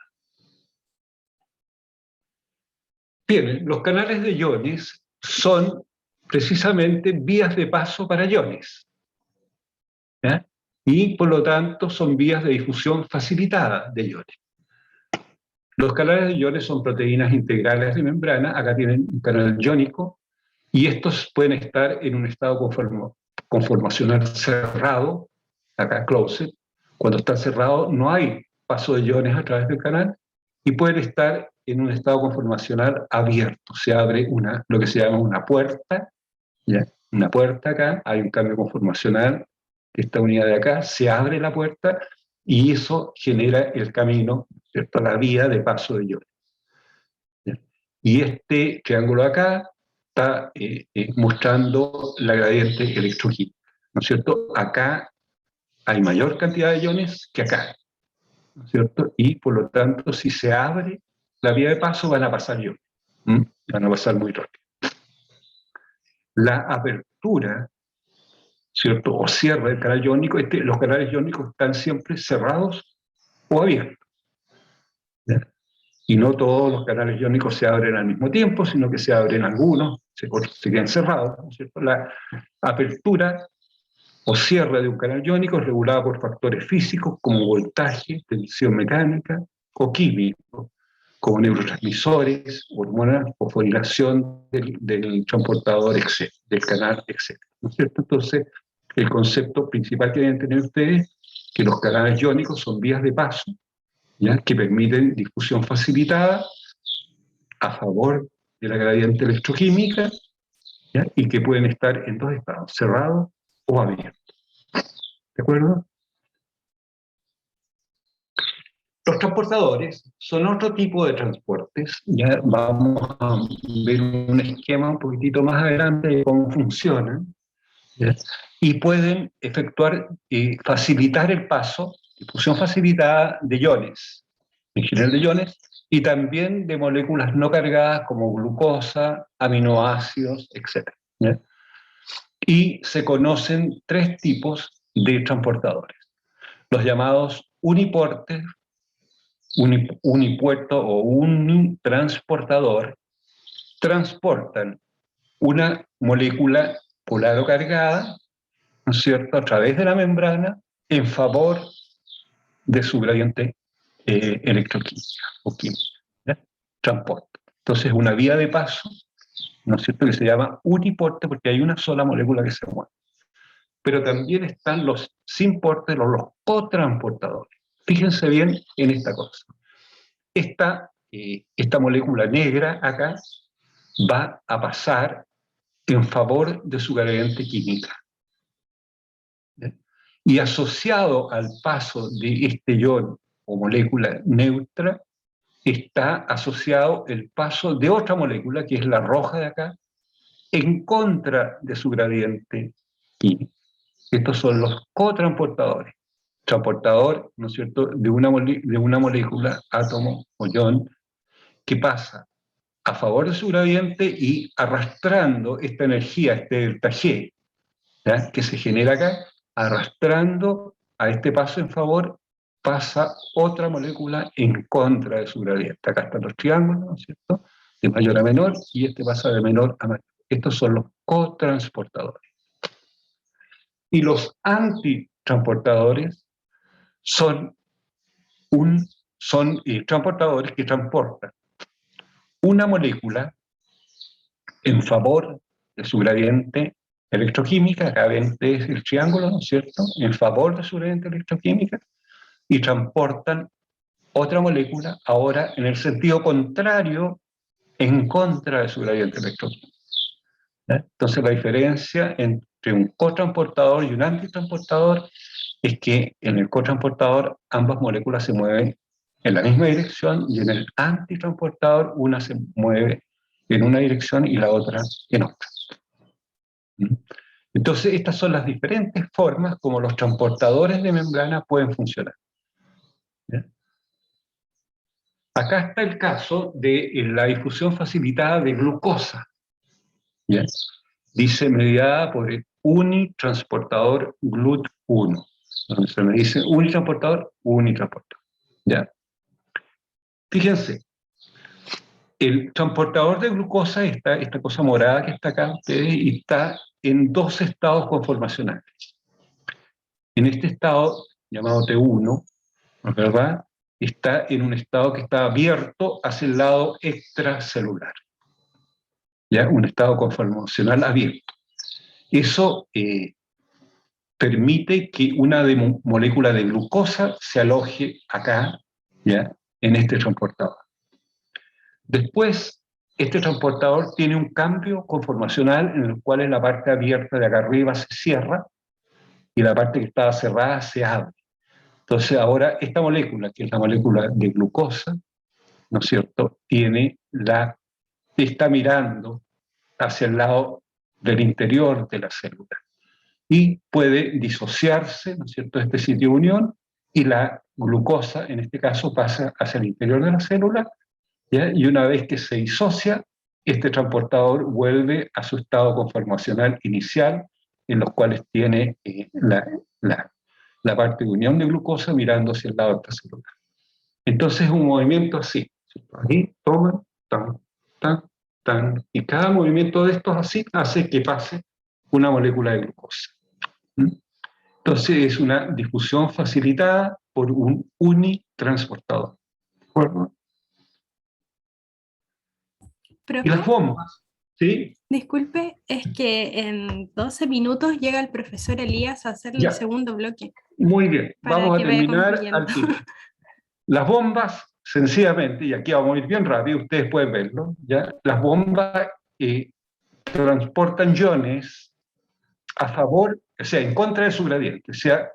Bien, los canales de iones son precisamente vías de paso para iones, ¿ya? Y por lo tanto son vías de difusión facilitada de iones. Los canales de iones son proteínas integrales de membrana, acá tienen un canal iónico, y estos pueden estar en un estado conformacional cerrado, acá closed. Cuando está cerrado no hay paso de iones a través del canal, y pueden estar en un estado conformacional abierto. Se abre lo que se llama una puerta, ¿ya? Una puerta acá, hay un cambio conformacional, esta unidad de acá, se abre la puerta, y eso genera el camino, ¿cierto? La vía de paso de iones. ¿Ya? Y este triángulo acá está mostrando la gradiente electroquímica, ¿no es cierto? Acá hay mayor cantidad de iones que acá, ¿no es cierto? Y por lo tanto, si se abre la vía de paso, van a pasar iones. Van a pasar muy rápido. La apertura, ¿cierto? O cierre del canal iónico, los canales iónicos están siempre cerrados o abiertos. ¿Ya? Y no todos los canales iónicos se abren al mismo tiempo, sino que se abren algunos, se quedan cerrados, ¿no es cierto? La apertura o cierre de un canal iónico es regulada por factores físicos como voltaje, tensión mecánica, o químicos, como neurotransmisores, hormonas, fosforilación del transportador, del canal, etc. ¿No es cierto? Entonces, el concepto principal que deben tener ustedes es que los canales iónicos son vías de paso, ¿ya? Que permiten difusión facilitada a favor de la gradiente electroquímica, ¿ya? Y que pueden estar en dos estados, cerrados o abiertos. ¿De acuerdo? Los transportadores son otro tipo de transportes. Ya vamos a ver un esquema un poquitito más adelante de cómo funcionan, ¿ya? Y pueden efectuar, facilitar el paso, difusión facilitada de iones, en general de iones, y también de moléculas no cargadas como glucosa, aminoácidos, etc. ¿Ya? Y se conocen 3 tipos de transportadores. Los llamados uniportes, unipuerto o unitransportador, transportan una molécula polar o cargada, ¿no es cierto?, a través de la membrana en favor de su gradiente electroquímica o química. ¿Ya? Transporte. Entonces, una vía de paso, ¿no es cierto?, que se llama uniporte porque hay una sola molécula que se mueve. Pero también están los sin porte, los cotransportadores. Fíjense bien en esta cosa. Esta molécula negra acá va a pasar en favor de su gradiente química. ¿Sí? Y asociado al paso de este ion o molécula neutra, está asociado el paso de otra molécula, que es la roja de acá, en contra de su gradiente químico. Estos son los cotransportadores. Transportador, ¿no es cierto?, de una molécula, átomo o ion, que pasa a favor de su gradiente y arrastrando esta energía, este delta G, ¿ya?, que se genera acá, arrastrando a este paso en favor, pasa otra molécula en contra de su gradiente. Acá están los triángulos, ¿no es cierto?, de mayor a menor, y este pasa de menor a mayor. Estos son los cotransportadores. Y los antitransportadores son transportadores que transportan una molécula en favor de su gradiente electroquímica, acá ven el triángulo, ¿no es cierto?, en favor de su gradiente electroquímica, y transportan otra molécula ahora en el sentido contrario, en contra de su gradiente electroquímico. ¿Ya? Entonces la diferencia entre un cotransportador y un antitransportador es que en el cotransportador ambas moléculas se mueven en la misma dirección y en el antitransportador una se mueve en una dirección y la otra en otra. Entonces estas son las diferentes formas como los transportadores de membrana pueden funcionar. ¿Ya? Acá está el caso de la difusión facilitada de glucosa. ¿Ya? Dice mediada por el unitransportador GLUT1. Donde se me dice unitransportador. ¿Ya? Fíjense, el transportador de glucosa, esta cosa morada que está acá, ustedes, y está en 2 estados conformacionales. En este estado, llamado T1, ¿verdad?, está en un estado que está abierto hacia el lado extracelular. ¿Ya? Un estado conformacional abierto. Eso permite que una molécula de glucosa se aloje acá, ¿ya?, en este transportador. Después, este transportador tiene un cambio conformacional en el cual la parte abierta de acá arriba se cierra y la parte que estaba cerrada se abre. Entonces ahora esta molécula, que es la molécula de glucosa, ¿no es cierto?, está mirando hacia el lado del interior de la célula y puede disociarse, ¿no es cierto?, de este sitio de unión, y la glucosa, en este caso, pasa hacia el interior de la célula, ¿ya? Y una vez que se disocia, este transportador vuelve a su estado conformacional inicial, en los cuales tiene la parte de unión de glucosa mirando hacia el lado extracelular. Entonces es un movimiento así. Ahí toman, tan, tan, tan, y cada movimiento de estos así hace que pase una molécula de glucosa. Entonces es una difusión facilitada por un unitransportador. ¿De acuerdo? ¿Profe? Y las bombas, ¿sí? Disculpe, es que en 12 minutos llega el profesor Elías a hacerle Ya. el segundo bloque. Muy bien, Para vamos a que vaya terminar concluyendo. al tiro. Las bombas, sencillamente, y aquí vamos a ir bien rápido, ustedes pueden verlo, ¿ya? Las bombas transportan iones a favor, o sea, en contra de su gradiente. O sea,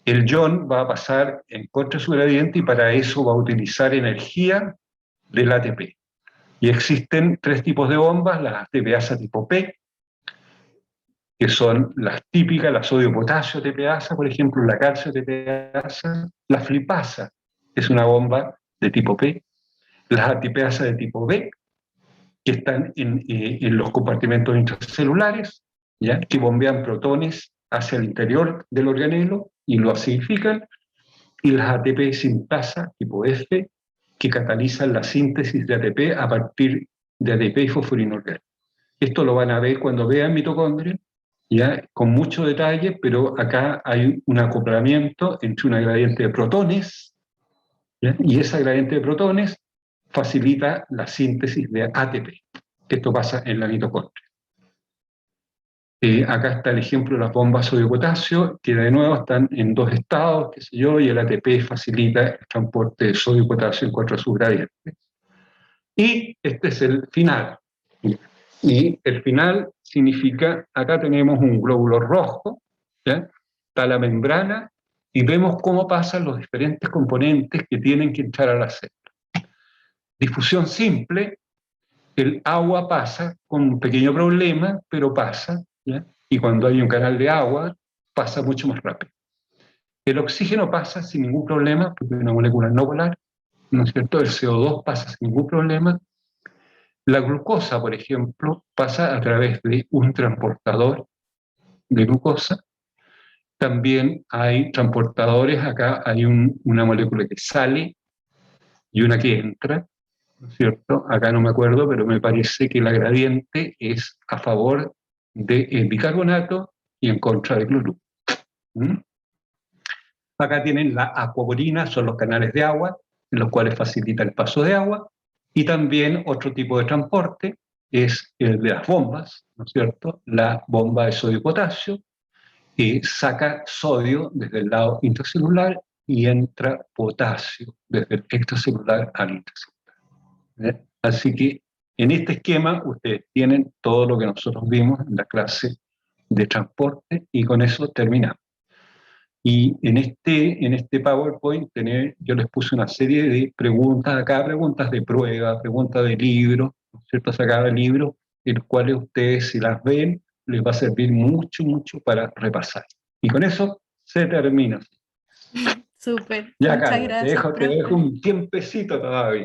el ion va a pasar en contra de su gradiente y para eso va a utilizar energía del ATP. Y existen 3 tipos de bombas: las ATPasa tipo P, que son las típicas, la sodio-potasio ATPasa, por ejemplo, la calcio ATPasa, la flipasa es una bomba de tipo P, las ATPasas de tipo B, que están en los compartimentos intracelulares, ¿ya? Que bombean protones hacia el interior del organelo y lo acidifican, y las ATP sintasa tipo F, que catalizan la síntesis de ATP a partir de ATP y fosforinorgánico. Esto lo van a ver cuando vean mitocondria, ya con mucho detalle, pero acá hay un acoplamiento entre una gradiente de protones, ¿ya? Y esa gradiente de protones facilita la síntesis de ATP. Esto pasa en la mitocondria. Acá está el ejemplo de las bombas sodio-potasio, que de nuevo están en dos estados, qué sé yo, y el ATP facilita el transporte de sodio y potasio en cuatro subgradientes. Y este es el final. Y el final significa, acá tenemos un glóbulo rojo, ¿ya? Está la membrana, y vemos cómo pasan los diferentes componentes que tienen que entrar a la célula. Difusión simple, el agua pasa con un pequeño problema, pero pasa, ¿ya? Y cuando hay un canal de agua, pasa mucho más rápido. El oxígeno pasa sin ningún problema, porque es una molécula no polar, ¿no es cierto? El CO2 pasa sin ningún problema. La glucosa, por ejemplo, pasa a través de un transportador de glucosa. También hay transportadores, acá hay una molécula que sale y una que entra, ¿no es cierto? Acá no me acuerdo, pero me parece que la gradiente es a favor del bicarbonato y en contra del cloruro. ¿Mm? Acá tienen la acuaporina, son los canales de agua, en los cuales facilita el paso de agua, y también otro tipo de transporte es el de las bombas, ¿no es cierto? La bomba de sodio y potasio, que saca sodio desde el lado intracelular y entra potasio desde el extracelular al intracelular. Así que en este esquema ustedes tienen todo lo que nosotros vimos en la clase de transporte, y con eso terminamos. Y en este PowerPoint yo les puse una serie de preguntas acá, preguntas de prueba, preguntas de libro, ¿no es cierto? Sacadas de libros, en los cuales ustedes, si las ven, les va a servir mucho, mucho para repasar. Y con eso se termina. Súper. Ya, Muchas Carla, gracias, te dejo profe. un tiempecito todavía.